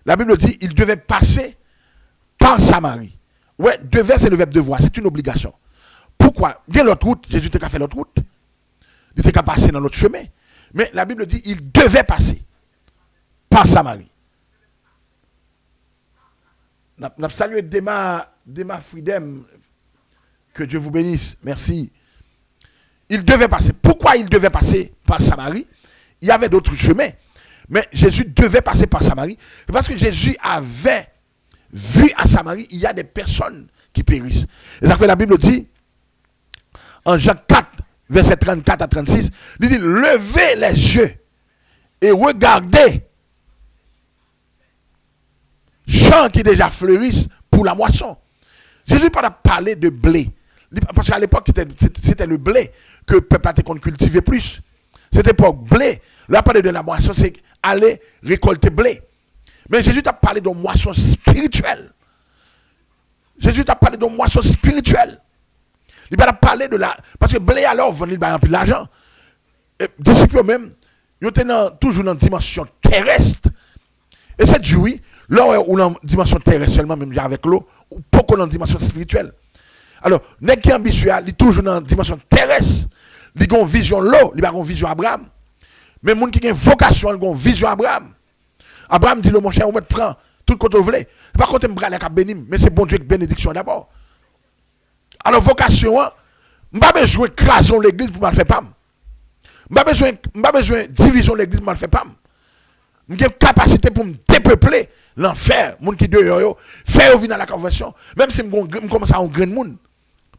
[SPEAKER 1] la Bible dit il devait passer par Samarie. Ouais, devait, c'est le verbe devoir, c'est une obligation. Pourquoi? Bien l'autre route, Jésus t'a fait l'autre route. Il était qu'à passer dans l'autre chemin. Mais la Bible dit il devait passer par Samarie. Nous saluons Dema Freedom. Que Dieu vous bénisse. Merci. il devait passer. Pourquoi il devait passer par Samarie? Il y avait d'autres chemins. Mais Jésus devait passer par Samarie. C'est parce que Jésus avait vu à Samarie, il y a des personnes qui périssent. Et ça fait la Bible dit, en Jean 4, verset 34 à 36, il dit, levez les yeux et regardez champs qui déjà fleurissent pour la moisson. Jésus n'a pas parlé de blé. Parce qu'à l'époque, c'était le blé que le peuple a cultivé plus. C'était pas blé. Là, parler de la moisson, c'est aller récolter blé. Mais Jésus t'a parlé de moisson spirituelle. Jésus t'a parlé de moisson spirituelle. Il va parler de la. Parce que blé, alors, vend un peu d'argent. Disciples même, ils étaient toujours dans une dimension terrestre. Et c'est Dieu, oui, là où dans une dimension terrestre seulement, même avec l'eau, ou pas dans une dimension spirituelle. Alors, n'est qui est ambitieux, il est toujours dans une dimension terrestre. Il a une vision l'eau, il a une vision Abraham. Mais les gens qui ont une vocation, ils ont une vision Abraham. Abraham dit, mon cher, on va te prendre tout ce que vous voulez. C'est pas contre me à bénim, mais c'est bon Dieu qui bénédiction d'abord. Alors, vocation, je n'ai pas besoin de craser l'église pour me faire pas. Je n'ai pas besoin de division l'église pour me faire pas. J'ai une capacité pour me dépeupler l'enfer, les gens qui dehors, faire venir à la conversion. Même si je commence à un grand monde,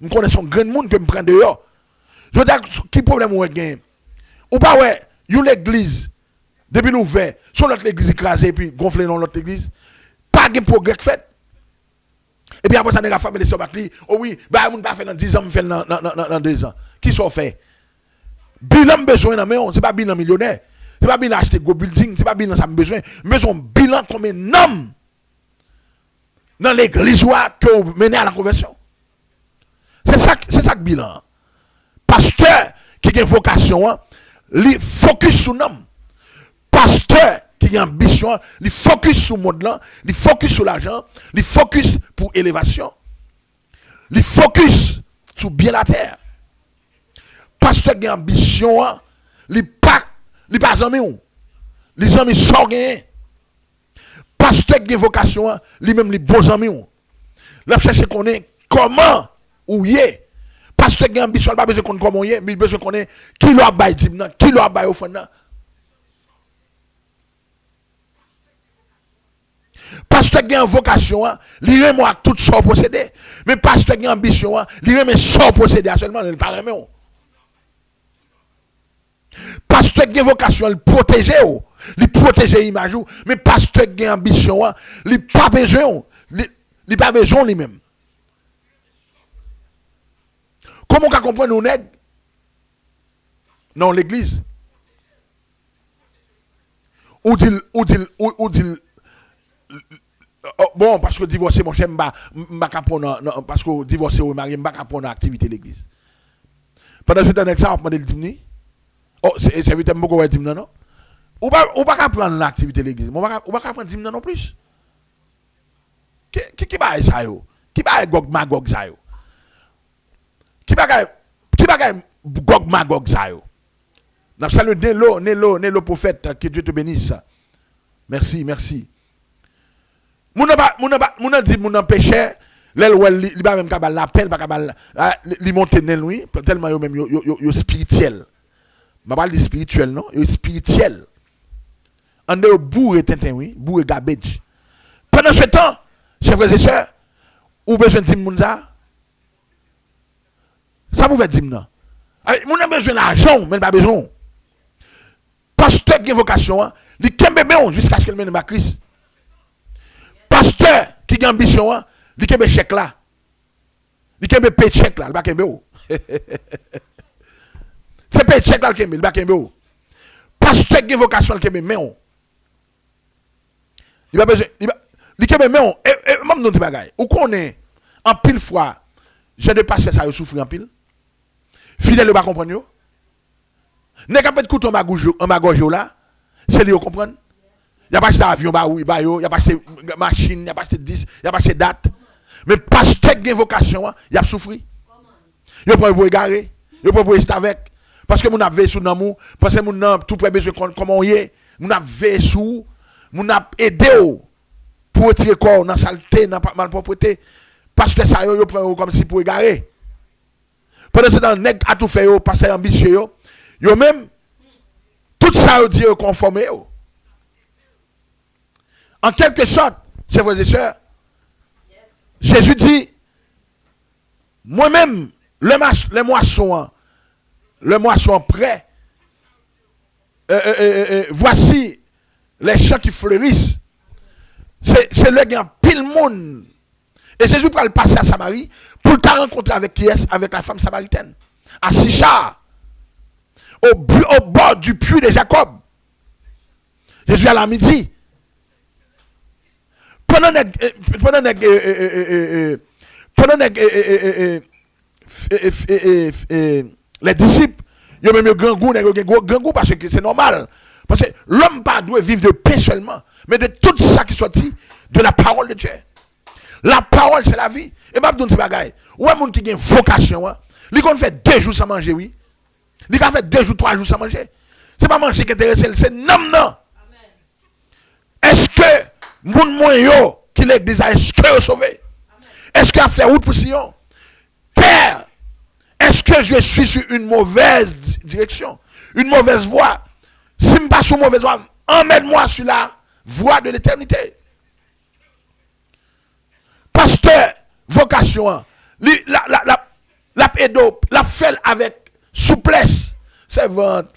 [SPEAKER 1] je connais un grand monde que je prends dehors. Je veux dire, qui problème ou est ou pas, ouais, l'église, depuis l'ouvert, sur l'autre église écrasée et puis gonflée dans l'autre église, pas de progrès fait. Et puis après ça, on a la famille de Sobakli, oh oui, bah, on va faire dans 10 ans, on fait dans 2 ans. Qui sont fait? Bilan besoin dans mais c'est pas bilan millionnaire. C'est pas bilan acheter go building, c'est pas bilan ça besoin. Mais son bilan comme un homme dans l'église que vous menez à la conversion. C'est ça que bilan. Pasteur qui a une vocation, il focus sur l'homme. Pasteur qui a une ambition, il focus sur le monde là, il focus sur l'argent, il focus pour l'élévation, il focus sur bien la terre. Pasteur qui a une ambition, il pas amis, les amis sont gagnés. Pasteur qui a une vocation, lui même les bons amis. Là, chercher qu'on est comment ou y est. Pasteur qui a ambition, pas besoin de connaître comment y est, mais il besoin de connaître qui l'a bail dimna, qui l'a bail au fond. Pasteur qui a vocation, il remet à tout ça posséder. Mais pasteur qui a ambition, il remet ça posséder seulement, il ne pas remet. Pasteur qui a vocation, il protège, il protège l'image, mais pasteur qui a ambition, il n'a pas besoin, il n'a pas besoin lui-même. Comment on peut comprendre nos nègres dans l'église? Ou dit bon, parce que divorcer, mon cher, parce que divorcer ou marier, je ne vais pas prendre l'activité de l'église. Pendant ce temps, ça, on va demander le dîner. Oh, c'est évidemment beaucoup de dîner, non? Ou pas prendre l'activité de l'église. On va pas prendre dîner non plus. Qui va ça, yo? Qui va Gog Magog ça, yo? Qui va Gog Magog ça, yo? Nous saluons Nélo, prophète, que Dieu te bénisse. Merci. Mon dit mon péché, il va même capable l'appel, pas capable li monter nel lui, tellement yo même yo spirituel. Je parle de spirituel non, yo spirituel. On est bourré tintin oui, bourré garbage. Pendant ce temps, chers frères et sœurs, ou besoin de dire ça? Ça pouvait dire non. Mon a besoin d'argent, mais pas besoin. Pasteur qui a vocation, il kembe bien jusqu'à ce qu'il mène à Christ. Pasteur qui a ambition, il kembe chèque là. Il kembe paycheck là, il va kembe. C'est paycheck là, il va kembe. Pasteur qui a vocation, il kembe bien. Il va besoin, il kembe bien. Et même dans des bagailles. Ou qu'on est en pile fois, j'ai des pasteurs ça souffrir en pile. Fidèle ne pas comprendre. N'est qu'à pas de couteau en ma gorge là, c'est lui comprendre. Il a pas acheté avion, il a pas acheté machine, il a pas acheté 10, il a pas acheté date. Mais pasteur qui a vocation, il a souffert. Il peut pas égarer, il peut pas rester avec. Parce que mon a veillé sur l'amour, parce que mon a tout près besoin comment on y est, mon a veillé sur, mon a aidé pour retirer corps dans saleté, dans malpropreté. Pasteur ça, il prend comme si pour égarer. Pendant ce temps, nèg a tout fait, pasteur ambitieux, yo même, tout ça, yo dit, conformé. En quelque sorte, chers frères et sœurs, Jésus dit, moi-même, le moisson prêt, voici les champs qui fleurissent. C'est le gain pile monde. Et Jésus va le passer à Samarie pour le rencontrer avec qui est, avec la femme samaritaine. À Sichar, au bord du puits de Jacob. Jésus à la midi. Pendant les disciples, ils ont même un grand goût parce que c'est normal. Parce que l'homme pas doit vivre de paix seulement, mais de tout ça qui sortit de la parole de Dieu. La parole, c'est la vie. Et je vais vous dire un bagage. Ou un monde qui a une vocation, il a fait 2 jours sans manger, oui. Il a fait 2 jours, 3 jours sans manger. Ce n'est pas manger qui est intéressant, c'est non. Est-ce que moun moyo qui l'église est-ce que sauvé? Est-ce qu'il a fait route pour Sion? Père, est-ce que je suis sur une mauvaise direction? Une mauvaise voie? Si je ne suis pas sur une mauvaise voie, emmène-moi sur la voie de l'éternité. Pasteur, vocation, la fait avec souplesse. C'est ventre.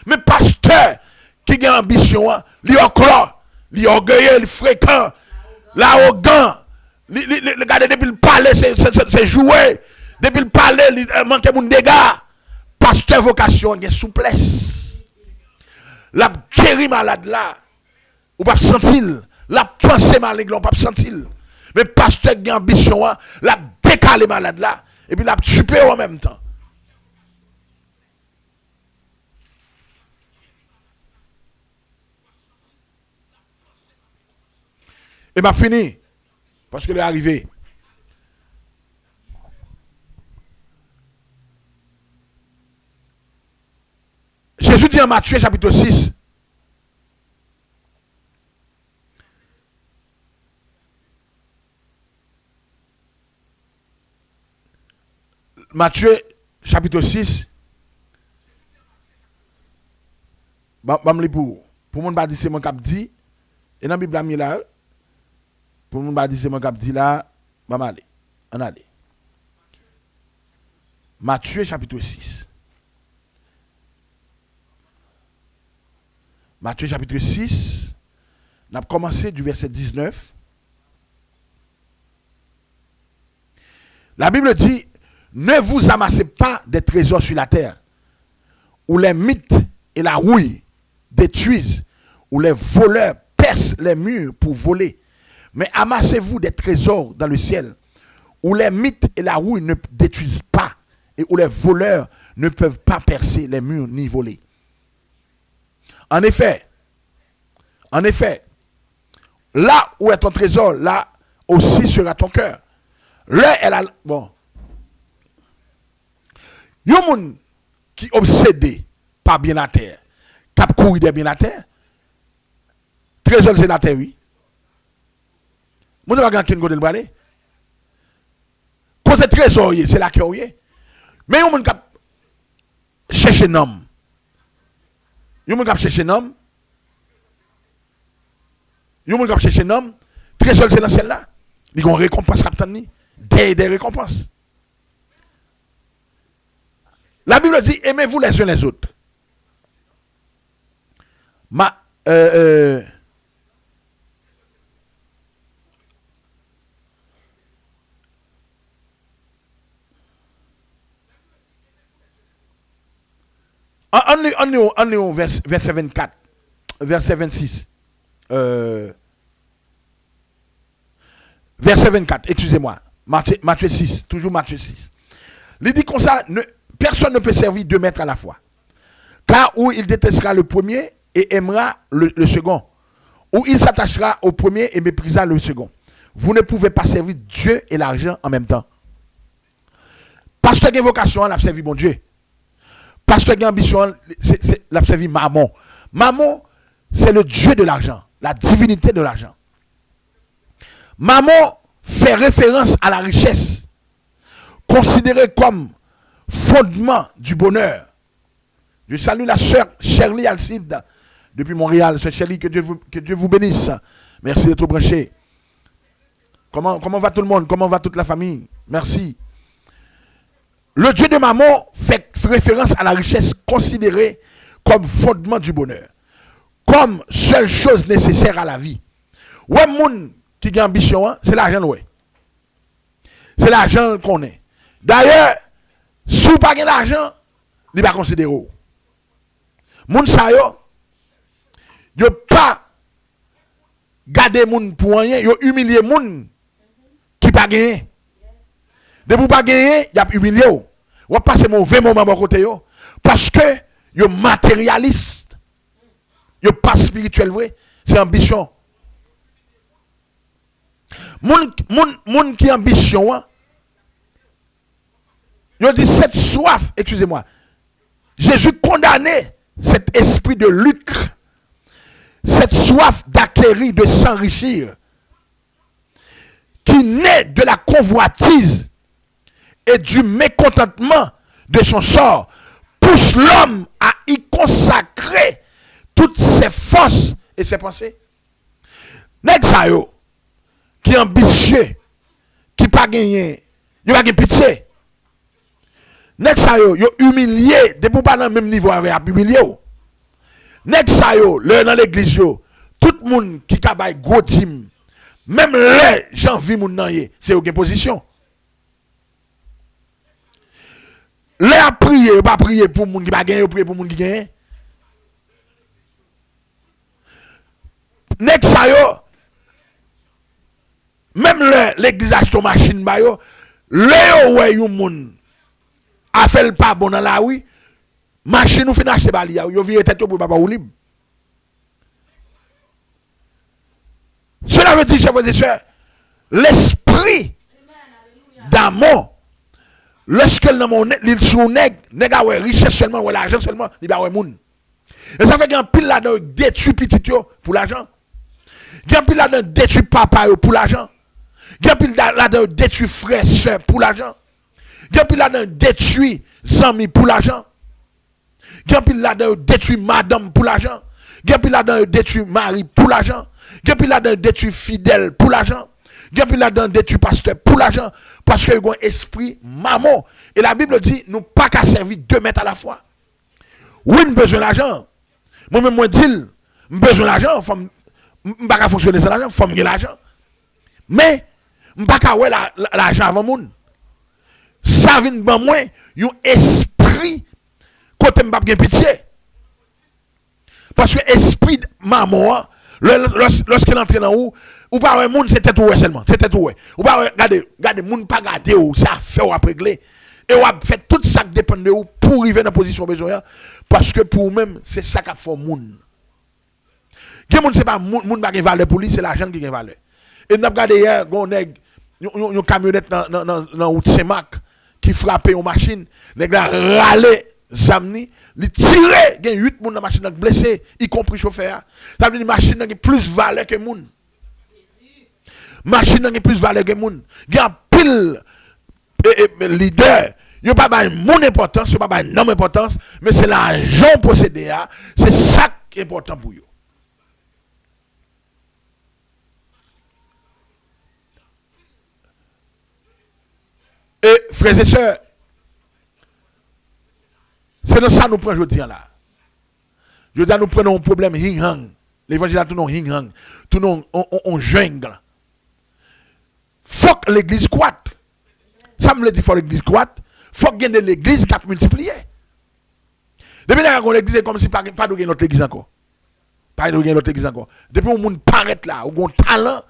[SPEAKER 1] Mais pasteur qui a ambition, il est orgueilleux, il est fréquent, l'arrogant, le gars depuis le parler, c'est jouer. Depuis le parler, il manque de dégâts. Pasteur vocation, il y a souplesse. La guéri malade là, ou pas sentir. La pensée malade, on pas sentir. Mais pasteur qui a ambition, la décalé malade là, et puis la tué en même temps. Et m'a fini, parce que est arrivé. Jésus dit en Matthieu chapitre 6, Matthieu chapitre 6, pour mon pas dire c'est mon cap dit, et dans la Bible là, pour mon pas dire c'est mon cap dit là, on aller. Matthieu chapitre 6. Matthieu chapitre 6, on a commencé du verset 19. La Bible dit, ne vous amassez pas des trésors sur la terre, où les mythes et la rouille détruisent, où les voleurs percent les murs pour voler. Mais amassez-vous des trésors dans le ciel, où les mythes et la rouille ne détruisent pas, et où les voleurs ne peuvent pas percer les murs ni voler. En effet, là où est ton trésor, là aussi sera ton cœur. Là, elle a... Bon. Il y a des gens qui sont obsédés par bien à terre, qui courent de bien à terre. Trésor, c'est la terre, oui. Vous n'avez pas quelqu'un qui est quand c'est trésor, c'est la cœur. Mais il y a des gens qui cherchent un homme. Il y a des gens qui cherchent un homme. Il y a des gens qui cherchent un homme. Trésor, c'est dans celle-là. Ils ont récompense, des récompenses. La Bible dit, aimez-vous les uns les autres. On est au verset 24, verset 26. Verset 24, excusez-moi. Matthieu 6, toujours Matthieu 6. Il dit comme ça, personne ne peut servir 2 maîtres à la fois. Car où il détestera le premier et aimera le second. Ou il s'attachera au premier et méprisera le second. Vous ne pouvez pas servir Dieu et l'argent en même temps. Pasteur qui a vocation, il a servi mon Dieu. Pasteur qui a ambition, il a servi Mammon. Mammon, c'est le Dieu de l'argent, la divinité de l'argent. Mammon fait référence à la richesse, considérée comme fondement du bonheur. Je salue la sœur Shirley Alcide depuis Montréal. Sœur Shirley, que Dieu vous bénisse. Merci d'être branché. Comment va tout le monde? Comment va toute la famille? Merci. Le Dieu de Mammon fait référence à la richesse considérée comme fondement du bonheur, comme seule chose nécessaire à la vie. Ouais, moun qui a ambition, hein, c'est l'argent, ouais. C'est l'argent qu'on est. D'ailleurs, si vous n'avez pas l'argent, il va considérer. Moun sa yo pas garder moun pour rien, yo humilier moun qui pas gagné. De vous pas gagner, y a humilié. Ou passer mauvais moment à côté yo parce que yo matérialiste. Yo pas spirituel vrai, c'est ambition. Moun qui ambition, hein, yo dit cette soif, excusez-moi. Jésus condamnait cet esprit de lucre, cette soif d'acquérir, de s'enrichir, qui naît de la convoitise et du mécontentement de son sort, pousse l'homme à y consacrer toutes ses forces et ses pensées. Nèg sa yo, qui est ambitieux, qui pas gagné, il pas pitié. Nèg sa yo humilié, de pour pas dans même niveau avec humilié. Nèg sa yo, le dans l'église yo, tout le monde qui ka bay gros team, même les gens vi moun nan yé, c'est une position. Les a prié, pas prier pour moun qui pas gagné, prier pour moun qui gagne. Nèg sa yo, même l'église achète machine ba yo, le ouais yon moun a fait le pas bon dans la rue, machine ou fin acheter ba li yo vire tête pour papa ou libre. Cela veut dire, chers et sœurs, l'esprit d'amour, lorsque l'il sous nèg a ouais richesse seulement, ouais l'argent seulement, il va ouais moun. Et ça fait qu'un pile là-dedans détruit petit yo pour l'argent. Qu'un pile là-dedans détruit papa yo pour l'argent. Qu'un pile là-dedans détruit frère, soeur pour l'argent. Qu'un pile là-dedans détruit amis pour l'argent. Qu'un pile là-dedans détruit madame pour l'argent. Qu'un pile là-dedans détruit mari pour l'argent. Qu'un pile là-dedans détruit fidèle pour l'argent. Qu'un pile là-dedans détruit pasteur pour l'argent. Parce qu'il y a un esprit maman. Et la Bible dit, nous pas qu'à servir 2 mètres à la fois. Oui, nous besoin d'argent. Moi-même, moi, dis, nous besoin d'argent. Je ne peux pas fonctionner sans l'argent. Il faut me gagner l'argent. Mais, je ne peux pas avoir l'argent avant moun. Ça vient de moi, un esprit côté je ne peux pas pitié. Parce que l'esprit de maman, lorsqu'il entre dans où, ou pas un monde, c'était tout seulement. C'était tout. Ou pas regardez, moun pas garder ou, c'est à faire ou à régler. Et on a fait tout ça qui dépend de vous pour arriver dans la position besoin. Parce que pour vous-même, c'est ça qui fait moun. Qui moun c'est pas moun pas valeur pour lui, c'est l'argent qui a valeur. Et nous avons regardé hier, une camionnette dans route Saint-Marc qui frappait une machine, nèg la râlé zamni, li tiré, il y a 8 moun dans la machine blessé, y compris chauffeur. Ça veut dire machine qui plus valeur que moun. Machine qui plus valeur que moun. Il y a pile leader, yo pas ba mon importance, yo pas ba non importance, mais c'est l'argent possédé, c'est ça qui est important pour yo. Et frères et sœurs, c'est dans ça que nous prenons aujourd'hui là. Je dis nous prenons un problème hing-hang. L'évangile a tout non hing-hang. Tout non on jungle. Faut que l'église croîte. Ça me le dit, faut que l'église croîte. Faut que l'église qui a multiplié. Depuis que l'église est comme si pas de gagner notre église encore. Pas de gagner notre église encore. Depuis que le monde paraît là, ou un talent,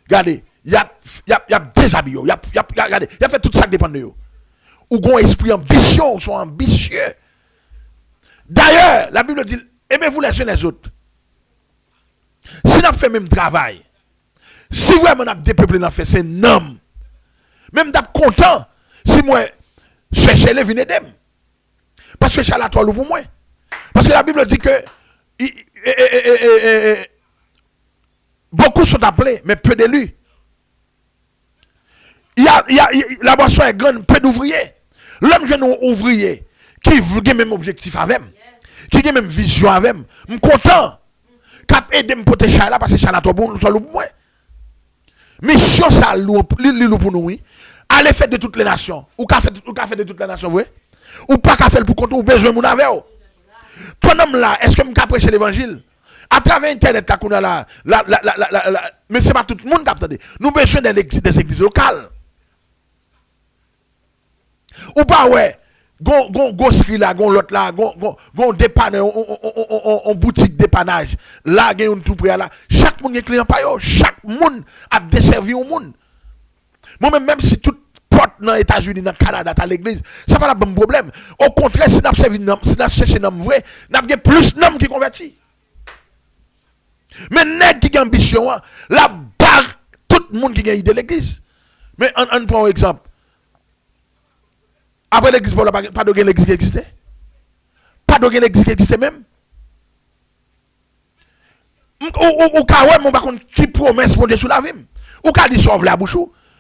[SPEAKER 1] regardez, il y a déshabillé, il y a fait tout ça qui dépend de eux. Ou un esprit ambitieux, sont ambitieux. D'ailleurs, la Bible dit, aimez-vous les uns les autres. Si nous fait même travail, si vraiment nous avons dépeuplé dans fait, c'est non. Même d'être content, si moi, chercher les vignes d'em. Parce que c'est la toile pour moi. Parce que la Bible dit que beaucoup sont appelés, mais peu d'élus. La boisson est grande, peu d'ouvriers. L'homme jeune ouvrier qui a même objectif avec, qui a même vision avec, je suis content. Cap aider me protéger là parce que ça n'a pas bon, ça loup moi. Mission ça loup pour nous oui. Allez faire de toutes les nations. Ou qu'a fait de toutes les nations vrai? Ou pas qu'a faire pour compte ou besoin mon avec. Pendant là, est-ce que me qu'a prêcher l'évangile? À travers internet là qu'on a là, mais c'est pas tout le monde qui attendez. Nous besoin des églises locales. Ou pas ouais. Gon sri là, gon l'autre là, gon dépanneur, on boutique dépannage. Là, gen tout près là. Chaque monde est client pa yo, chaque monde a desservi au monde. Même si tout porte dans les États-Unis, dans le Canada, dans l'église, ça pas un bon problème. Au contraire, si nous servi nom, si nous cherché nom vrai, nous avons plus d'hommes qui convertis. Mais nèg qui a ambition, la barre tout le monde qui a idée de l'église. Mais on prend un exemple. Après l'église, pas de l'église qui existait. Pas de l'église qui existait même. Ou ka ouais, mon par contre qui promesse bon Dieu sous la vie. Ou ka dit sauve la bouche.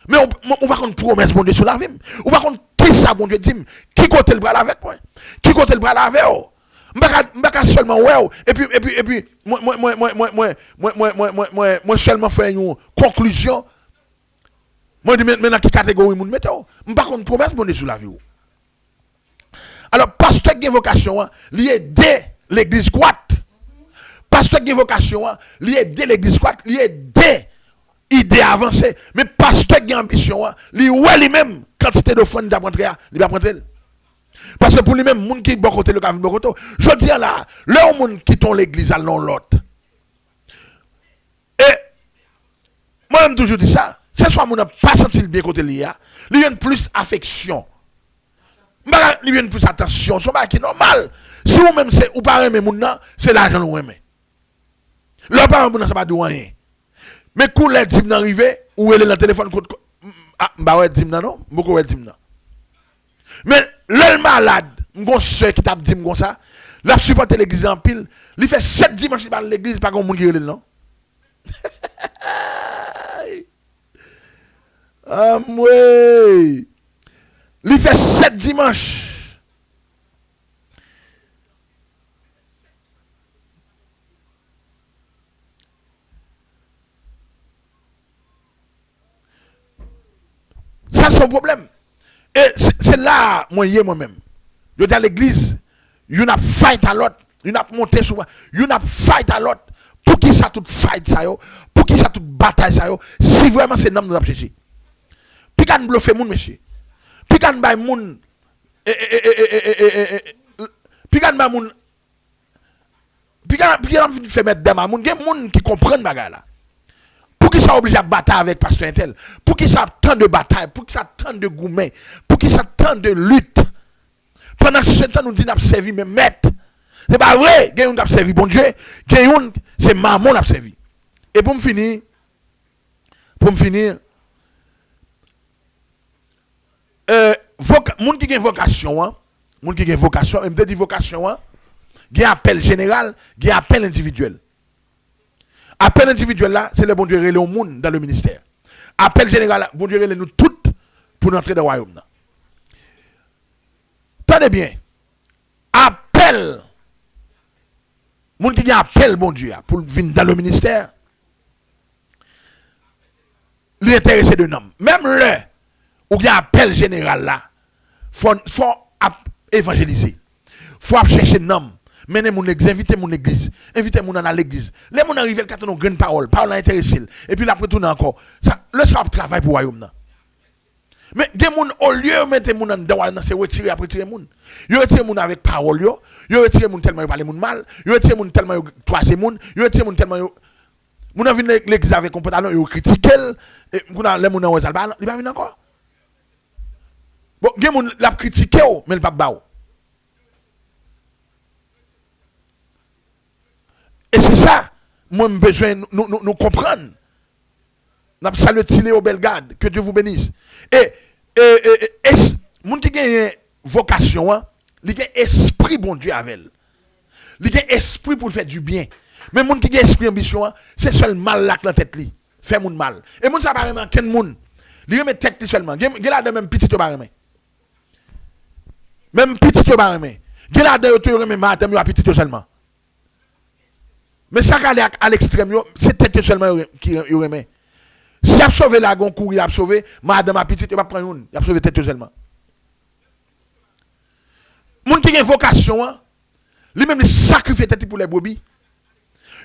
[SPEAKER 1] Mais on par contre promesse bon Dieu sous la vie. Ou par contre qui ça bon Dieu dit qui côté le bras avec moi. Qui côté le bras avec moi. M'baka seulement ouais et puis moi seulement faire une conclusion. Moi dis maintenant qui catégorie moun mettez. M'pa contre promesse bon Dieu sous la vie. Alors pasteur qui a vocation lié aider l'église squat. Pasteur qui a vocation lié aider l'église squat, lié aider idée avancée, mais pasteur qui a ambition lui ouais lui-même quantité d'offrandes d'apprendre, il va prendre. Parce que pour lui-même monde qui bon côté le cas bon côté, je dis là, le monde qui ton l'église à l'autre. Et moi même toujours dit ça, c'est soit mon pas senti bien côté lié, il y a plus affection. Il y a plus attention, c'est pas qui normal. Si vous même c'est ou pas aimer moun c'est l'argent ou aimer. Le pas moun ça pas de rien. Mais quand les dim arrivé ou elle est dans téléphone ah bah ouais dim non, beaucoup ouais dim. Mais le malade, mon soeur qui t'a dit comme ça, l'a supporté l'église en pile, il fait 7 dimanches dans l'église pas comme moun qui relève non. Ah ouais. Il fait 7 dimanches. Ça, c'est son problème. Et c'est là, moi-même. Je dis à l'église, il y a fight à l'autre, il y a monté sur moi, il y a fight à l'autre. Pour qui ça tout fight ça yo? Pour qui ça toute bataille ça yo? Si vraiment c'est nom nous avons cherché. Puis quand bluffer moun monsieur. Puis quand bay moun puis quand bay moun puis quand fait mettre des moun, gen moun qui comprennent bagarre là. Pour qui ça obligé à battre avec pasteur Intel? Pour qui ça tant de bataille, pour qui ça tant de gourmet, pour qui ça tant de lutte. Pendant ce temps nous dit n'a servi mais maître. C'est pas vrai, gen on a servi bon Dieu, gen on c'est maman n'a servi. Et pour me finir moun qui a vocation, moun qui a vocation, me dit vocation, il y a appel général, il y a appel individuel. Appel individuel là, c'est le bon Dieu relé au monde dans le ministère. Appel général, bon Dieu relé nous toutes pour entrer dans le royaume. Tenez bien. Appel. Moun qui a appel bon Dieu pour venir dans le ministère. L'intéressé de nom. Même le ou il y a appel général là, faut évangéliser. Faut chercher nom. Menez mon église, invitez mon église, invitez mon dans l'église. Les moun arrivent quand on a une parole intéressée. Et puis après tout encore. Ça le ça travail pour royaume là. Mais des moun au lieu de mettre moun dans c'est retirer après tirer moun. Yo retire moun avec parole yo retire moun tellement yo parler moun mal, yo retire moun tellement yo toiser moun, yo retire moun tellement yo moun a vinn l'église avec un pantalon yo critiquer et moun a les moun en il va venir encore. Bon, gen moun la critiquer mais il pas ba. Et c'est ça, moi j'ai besoin nous comprendre. N'a salué Tilé au Bellegarde, que Dieu vous bénisse. Et moun qui gagne vocation, il gagne esprit bon Dieu avec elle. Il gagne esprit pour faire du bien. Mais moun qui gagne esprit ambition, c'est seul mal là dans tête li. Fait moun mal. Et moun ça pas vraiment ken moun. Il remet tête seulement. Gen là de même petit au barème. Même petit yo pas remet. Gen la dedans yo remet madame yo a petit yo seulement. Mais ça aller à l'extrême c'est tête seulement qui yo remet. Si y a sauvé la gon courir, y a sauvé madame a petit yo pas prendre une, y a sauvé tête seulement. Moun qui a une vocation lui même sacrifier tête pour les brebis.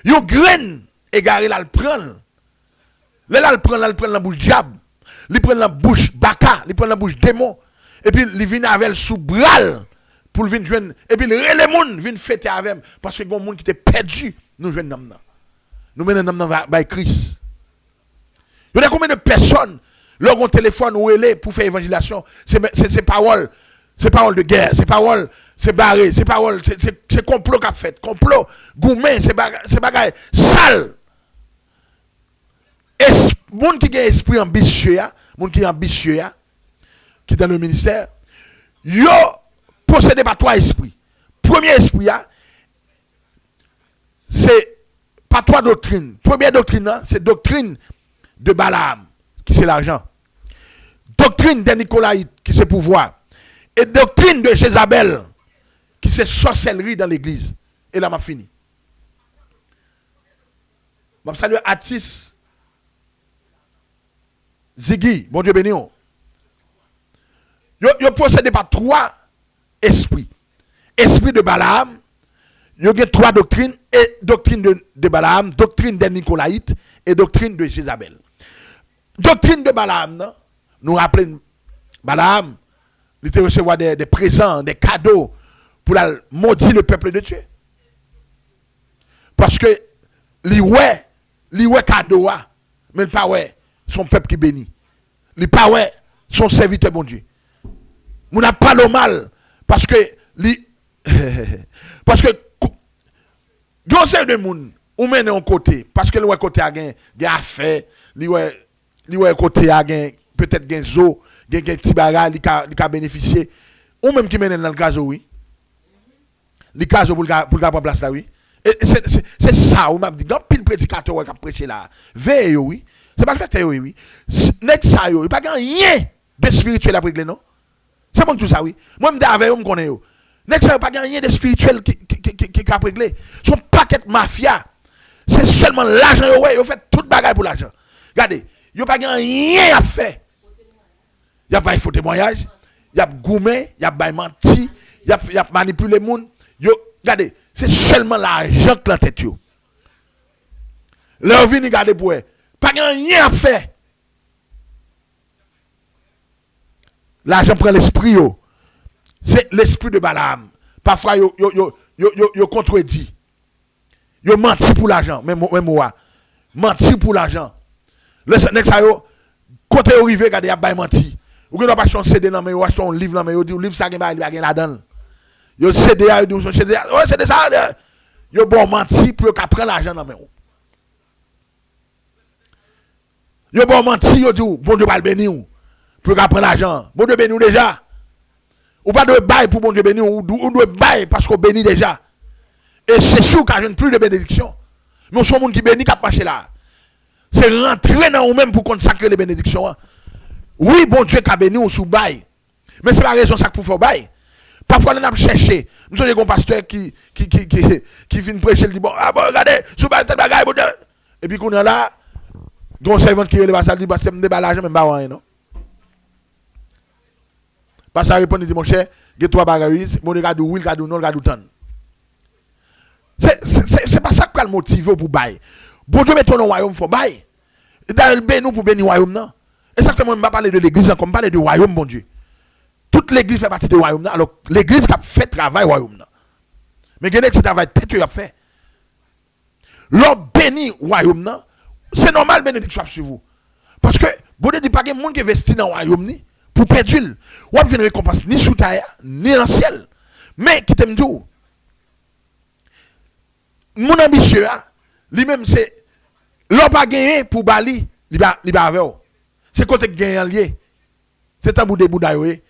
[SPEAKER 1] Yo graine égaré là le prendre. Là le prend la bouche diable. Il prend la bouche baka, il prend la bouche démon et puis il vient avec sous bral pour venir joindre et puis les monde viennent fêter avec parce que gon monde qui était perdu nous joindre nam nan. Nous menons nam nan by Christ. Il y a combien de personnes leur ont téléphone ou relais pour faire évangélisation, c'est parole de guerre, c'est parole c'est barré, c'est parole c'est complot qu'a fait, complot gourmet, c'est bagaille sale. Moun qui a esprit ambitieux, moun qui est ambitieux, qui est dans le ministère, yo possédé par trois esprits. Premier esprit, c'est pas trois doctrines. Première doctrine, c'est doctrine de Balaam, qui c'est l'argent. Doctrine de Nicolaïte, qui c'est pouvoir. Et doctrine de Jézabel, qui c'est sorcellerie dans l'église. Et là, m'a fini. Je salue Atis. Ziggy, bon Dieu béni. Yo possédé par trois esprits. Esprit de Balaam, yo gen trois doctrines, et doctrine de Balaam, doctrine de Nicolaïte, et doctrine de Jézabel. Doctrine de Balaam, nous rappelons, Balaam, il était recevoir des présents, des cadeaux, pour la maudire le peuple de Dieu. Parce que, li ouais cadeau, mais pas ouais. Son peuple qui bénit. Il pas ouais son serviteur bon Dieu. Mon n'a pas le mal parce que parce que gonse de moun ou mène en côté parce que le côté a gain affaire, li ouais côté a gain peut-être gain zo, gain petit bagage li ka bénéficier ou même qui mène dans le gazo oui. Li gazo pour prendre place là oui. Et c'est ça ou m'a dit grand pile prédicateur qui a prêché là. Veille oui. C'est pas le fait oui. Net ça yo, il pas rien de spirituel à régler non. C'est bon tout ça oui. Moi me dis avec on me connaît yo. Net ça pas rien de spirituel qui a régler. Son paquet mafia. C'est seulement l'argent yo ouais, yo fait toute bagaille pour l'argent. Regardez, yo pas rien à faire. Y a pas faux témoignage, y a gourmet, y a pas menti, y a manipuler monde. Yo regardez, c'est seulement l'argent qui la tête yo. Leur vie ni garder pour eux. Pas rien à faire. L'argent prend l'esprit. C'est l'esprit de Balaam. Parfois, yo contredit. Yo menti pour l'argent. Même moi. Menti pour l'argent. Le next yo, côté arrivé, regardez, y a menti. Ou que pas acheter un CD dans mais ou acheter un livre dans mais ou livre ça gen là-dedans. Yo CD yo dit son CD. Oh, c'est ça. Yo bon menti pour qu'a prendre l'argent dans mais ou. Yo bon menti yo dit bon Dieu va le bénir pour prendre l'argent. Bon Dieu bénit déjà. Ou pas de bail pour bon Dieu bénir ou de bail parce qu'on bénit déjà. Et c'est sûr qu'il n'y a plus de bénédiction. Mais on sont monde qui bénit qui a marché là. C'est rentrer dans nous-mêmes pour consacrer les bénédictions. Oui, bon Dieu qui a béni ou sous bail. Mais c'est pas raison ça pour faire bail. Parfois on a cherché. Nous sommes des pasteur qui vient prêcher, il dit bon regardez, sous bail tel bagaille bon Dieu. Et puis qu'on est là gon servant qui est là ça dit bah c'est me déballage même pas rien non. Parce que ça répond dit mon cher, j'ai trois bagages, mon regarde oui, regarde non, regarde tant. C'est pas ça qui le motive pour bail. Bon Dieu met ton royaume faut bail. Dans le béni pour bénir royaume non. Exactement, on va parler de l'église comme parler du royaume bon Dieu. Toute l'église fait partie du royaume non. Alors l'église qui a fait travail royaume non. Mais gagner ce travail tête tu a fait. L'homme béni royaume non. C'est normal bénédiction sur vous. Parce que bon Dieu dit pas que monde qui investit dans le royaume ni pour perdre. Ou avez une récompense ni sous terre ni dans le ciel. Mais qui t'aime tout. Mon ambitieux lui-même c'est l'homme pas gagné pour Bali, il va avec. C'est côté gagné en lié. C'est un bout de boudaille.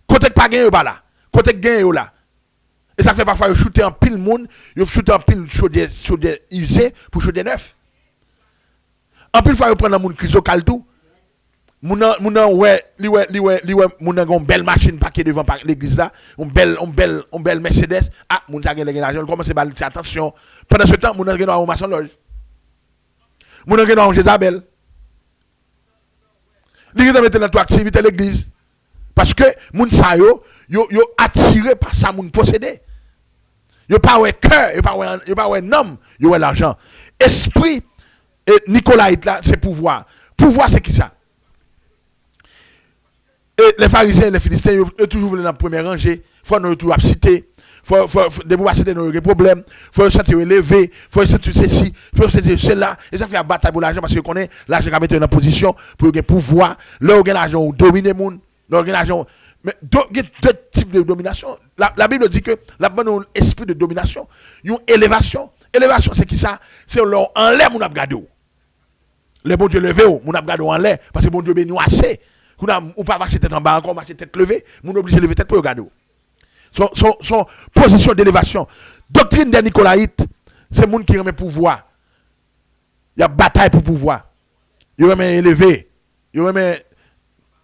[SPEAKER 1] Côté pas gagné pas là. Côté gagné là. Et ça fait parfois ils shooter en pile monde, ils shooter en pile sur des usés pour shooter neuf. En pile fois ils prennent un monde crisocal tout. ouais, mon une belle machine paquet devant l'église là, une belle Mercedes. Ah, mon ta gagné l'argent, commence à balancer attention. Pendant ce temps, mon a gagné en maçon loge. Mon a gagné en Jézabel. L'église mettre dans toute activité l'église. Parce que moun sa yo attiré par ça moun possédé. Yo pas ouais cœur, yo pas ouais nom, yo ouais l'argent. Esprit et Nicolaïte là, c'est pouvoir. Pouvoir c'est qui ça? Et les pharisiens et les philistins, ils toujours voulu dans la première rangée. Faut nous toujours citer. Faut des pouvoir citer nos problèmes. Faut sentir élevé. Faut sentir ceci. Faut sentir cela. Et ça fait la bataille pour l'argent parce que connaît l'argent qui mettre en position pour gagner pouvoir. Là où gagne l'argent ou dominer monde. Là où gagne l'argent. Mais il y a deux types de domination. La Bible dit que la bonne un esprit de domination, une élévation. Élévation c'est qui ça? C'est en l'air mon abgado. Le bon Dieu levé mon abgado en l'air parce que bon Dieu béni assez. Ou pas marcher tête en bas encore marcher tête levée, mon obligé de lever tête pour regarder. Son position d'élévation. Doctrine des Nicolaïtes, c'est monde qui remet pouvoir. Il y a bataille pour pouvoir. Il remet élevé, il remet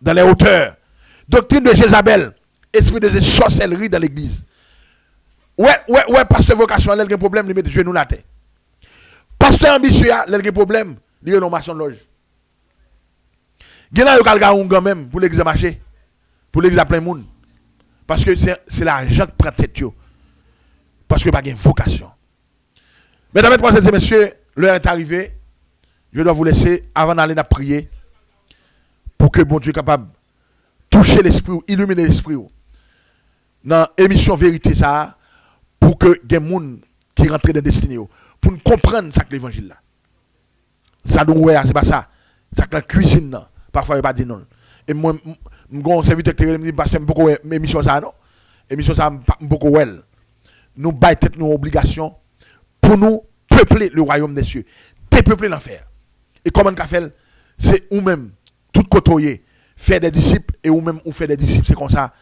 [SPEAKER 1] dans les hauteurs. Doctrine de Jézabel, esprit de sorcellerie dans l'église. Ouais, pasteur vocation, il a un problème, il met des genoux la tête. Pasteur ambitieux, il a un problème, il a une maçon loge. Il y a un gars même pour l'église marcher, pour l'église plein monde. Parce que c'est l'argent qui prend tête. Parce que pas de vocation. Mesdames, Mesdemoiselles et Messieurs, l'heure est arrivée. Je dois vous laisser avant d'aller prier pour que bon Dieu soit capable de toucher l'esprit, illuminer l'esprit. Dans l'émission Vérité, ça, pour que des gens qui rentrent dans la destinée, pour nous comprendre ça que l'évangile là. Ça nous c'est pas ça. Ça que la cuisine là. Parfois, il n'y a pas de non. Et moi, mon serviteur qui me dit, parce que beaucoup émission ça, non? Émission ça, beaucoup well. Nous baillons tête nos obligations pour nous peupler le royaume des cieux. Dépeupler l'enfer. Et comment on fait? C'est ou-même, tout côtoyer, faire des disciples, et ou-même, ou faire des disciples, c'est comme ça,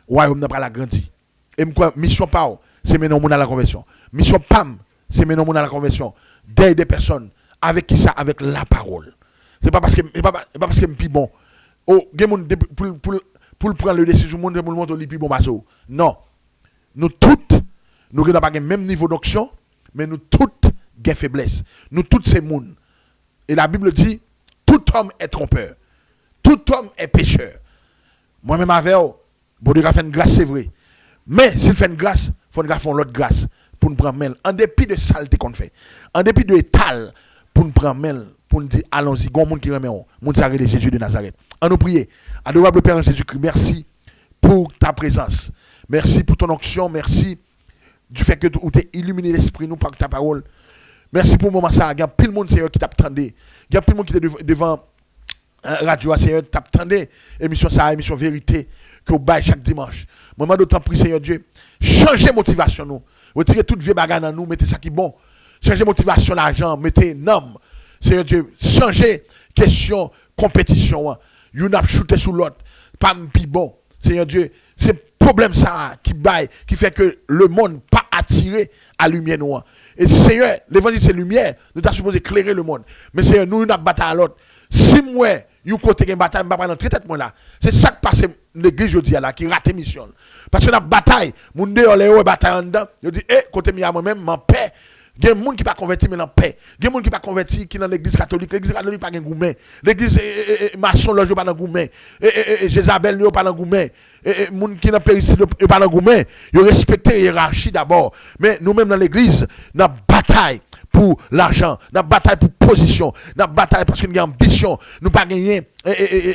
[SPEAKER 1] le royaume n'a pas la grandi. Et moi, mission PAO, c'est mener mon à la conversion. Mission PAM, c'est mener mon à la conversion. D'aider des personnes, avec qui ça? Avec la parole. C'est pas parce que je suis bon. Oh, pour prendre le décision, pour le monde le plus bon bateau. Non. Nous toutes, nous n'avons pas le même niveau d'action, mais nous toutes avons faiblesse. Nous toutes c'est monde. Et la Bible dit, tout homme est trompeur. Tout homme est pécheur. Moi-même avec vous, bon Dieu a fait une grâce, c'est vrai. Mais s'il fait une grâce, il faut faire l'autre grâce pour nous prendre main. En dépit de saleté qu'on fait, en dépit de étal, pour nous prendre main. Pour nous dire, allons-y, il y a un monde qui remet on. Monde s'arrête de Jésus de Nazareth. En nous prier. Adorable Père Jésus-Christ, merci pour ta présence. Merci pour ton onction. Merci du fait que tu as illuminé l'esprit nous par ta parole. Merci pour le moment ça. Il y a plein de monde Seigneur qui t'attendait. Il y a plein de monde qui est devant radio Seigneur t'attendait. Émission ça, émission vérité que vous baillez chaque dimanche. Moment d'autant prie Seigneur Dieu. Changez motivation nous. Retirez toute vieille bagarre dans nous, mettez ça qui est bon. Changez motivation l'argent, mettez nom. Seigneur Dieu, changer question, compétition. You n'a shooté sous l'autre. Pas plus bon. Seigneur Dieu, c'est problème ça qui fait que le monde pas attiré à la lumière noire. Et Seigneur, l'évangile c'est lumière. Nous sommes supposés éclairer le monde. Mais Seigneur, nous avons bataille à l'autre. Si moi, you côté une bataille, je ne vais pas prendre tête moi là. C'est ça qui passe l'église aujourd'hui là, qui rate mission. Parce que dans la bataille, mon Dieu, les bataille en dedans. Je dis, côté moi-même, mon père. Il y a des gens qui ne sont pas convertis, mais en paix. Il y a des gens qui ne sont pas convertis, qui sont dans l'église catholique. L'église catholique n'a pas de gourmet. L'église maçon, n'a pas de gourmet. Jézabel, n'a pas de gourmet. Les gens qui sont dans Péricide, n'a pas de gourmet. Ils respectent la hiérarchie d'abord. Mais nous-mêmes dans l'église, nous avons bataille pour l'argent, nous avons bataille pour position, nous avons bataille parce que nous avons ambition, nous n'avons pas gagné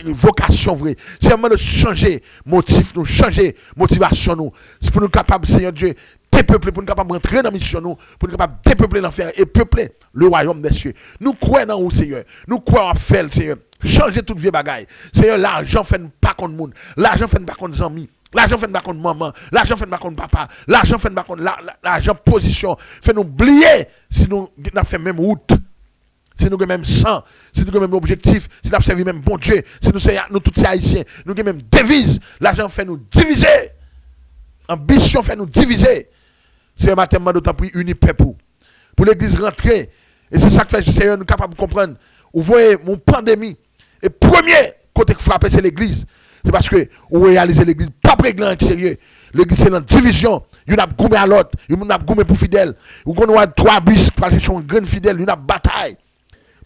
[SPEAKER 1] vocation vraie. C'est un moment de changer motif, nous changer motivation. Nous. C'est pour nous capables, Seigneur Dieu, dépeupler, pour nous capables de rentrer dans la mission, nous, pour nous capables de dépeupler l'enfer et peupler le royaume des cieux. Nous croyons dans vous, Seigneur. Nous croyons en faire, Seigneur. Changer toute vie bagaille. Seigneur, l'argent fait pas contre le monde. L'argent fait pas contre les amis. L'argent fait pas contre maman. L'argent fait pas contre papa. L'argent fait pas contre l'argent position. Fait nous oublier si nous avons fait même route. Si nous avons même sang, si nous avons même objectif, si nous avons servi même bon Dieu, si nous tous haïtiens, nous avons même devise. L'argent fait nous diviser. Ambition fait nous diviser. C'est un matin, d'autant plus uni peuple. Pour l'église rentrer. Et c'est ça que fait, Seigneur, nous sommes capables de comprendre. Vous voyez, mon pandémie. Et premier côté frappé, c'est l'église. C'est parce que vous réalisez l'église, pas réglant extérieur. L'église, c'est dans division. Il y a goumé à l'autre, il y a goumé pour fidèle. Vous avez 3 bus pour aller chercher une grande fidèle, il y a une bataille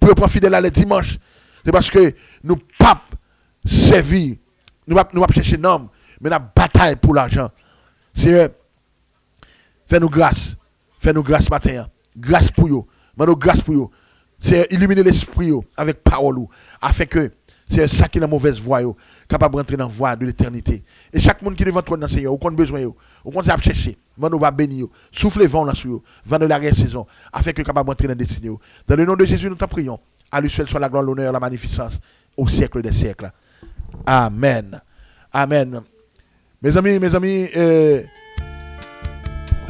[SPEAKER 1] pour prendre fidèle à les dimanches. C'est parce que nous ne pouvons pas servir, nous ne pouvons pas chercher nom, mais nous bataille pour l'argent. Seigneur, fais-nous grâce matin. Grâce pour vous. Mano grâce pour vous. C'est illuminer l'esprit avec parole afin que c'est ça qui est la mauvaise voie capable d'entrer dans la voie de l'éternité. Et chaque monde qui est devant toi dans Seigneur, on a besoin on a chercher. Mano va bénir. Souffle vent là sur vous, vent de la saison afin que capable d'entrer dans la destinée. Dans le nom de Jésus, nous t'en prions. À lui seul soit la gloire, l'honneur, la magnificence au siècle des siècles. Amen. Amen. Mes amis,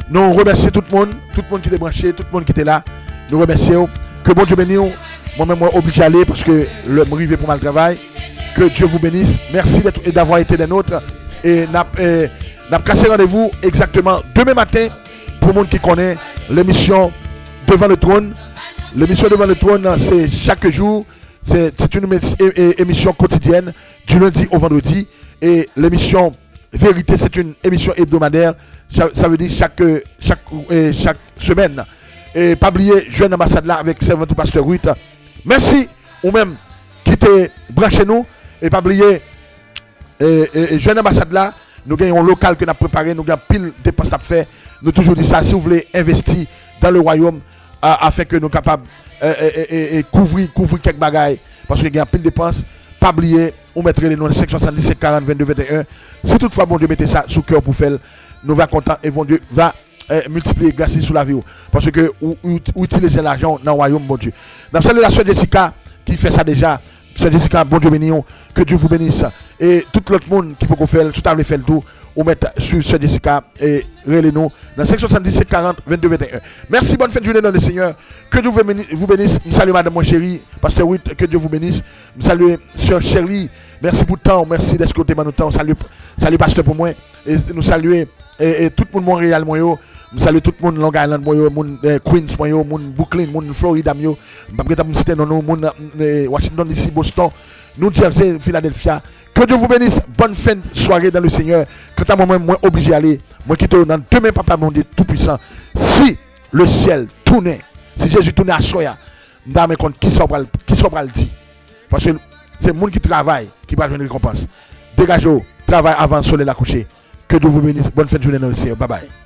[SPEAKER 1] nous remercions tout le monde qui est branché, tout le monde qui était là. Nous remercions. Que bon Dieu bénisse. Moi-même, moi, obligé d'aller parce que le m'arrive pour mal travail. Que Dieu vous bénisse. Merci d'avoir été des nôtres. Et n'a cassé rendez-vous exactement demain matin pour le monde qui connaît l'émission Devant le trône. L'émission Devant le trône, c'est chaque jour. C'est une émission quotidienne du lundi au vendredi. Et l'émission Vérité, c'est une émission hebdomadaire. Ça veut dire chaque semaine. Et pas oublier, jeune ambassade là avec servant du pasteur Ruth. Merci ou même qui était branché nous. Et pas oublier, jeune ambassade là, nous avons un local que nous avons préparé, nous avons pile de dépenses à faire. Nous toujours dit ça, si vous voulez investir dans le royaume, afin que nous soyons capables de couvrir quelques bagailles. Parce qu'il y a pile de dépenses. Pas oublier, on mettrait les noms de 577 40 22 21. Si toutefois, bon Dieu, mettez ça sous cœur pour faire, nous va content et bon Dieu va multiplier grâce sur la vie. Parce que ou utiliser l'argent dans le royaume, bon Dieu. Nous saluons la soeur Jessica qui fait ça déjà. Soeur Jessica, bon Dieu bénisse, que Dieu vous bénisse. Et tout l'autre monde qui peut faire, tout à l'heure fait le tout, ou mettre sur soeur Jessica et relais-nous dans 577 40 22 21. Merci, bonne fin de journée dans le Seigneur. Que Dieu vous bénisse. Je salue madame mon chéri, pasteur Witt, que Dieu vous bénisse. Je salue soeur Shirley. Merci pour le temps, merci d'être côté de temps. Salut pasteur pour moi. Et nous saluons et tout le monde Montréal, moi. Je salue tout le monde Long Island, Queens, Brooklyn, Florida, Washington DC, Boston, New Jersey, Philadelphia. Que Dieu vous bénisse. Bonne fin de soirée dans le Seigneur. Quant à moi, obligé d'aller. Moi qui te dans demain, Papa mon Dieu Tout-Puissant. Si le ciel tournait, si Jésus tournait à Soya, je ne sais pas qui sera le dit. Parce que c'est le monde qui travaille qui va avoir une récompense. Dégagez, travail avant le soleil la coucher. Que Dieu vous bénisse. Bonne fin de journée dans le Seigneur. Bye bye.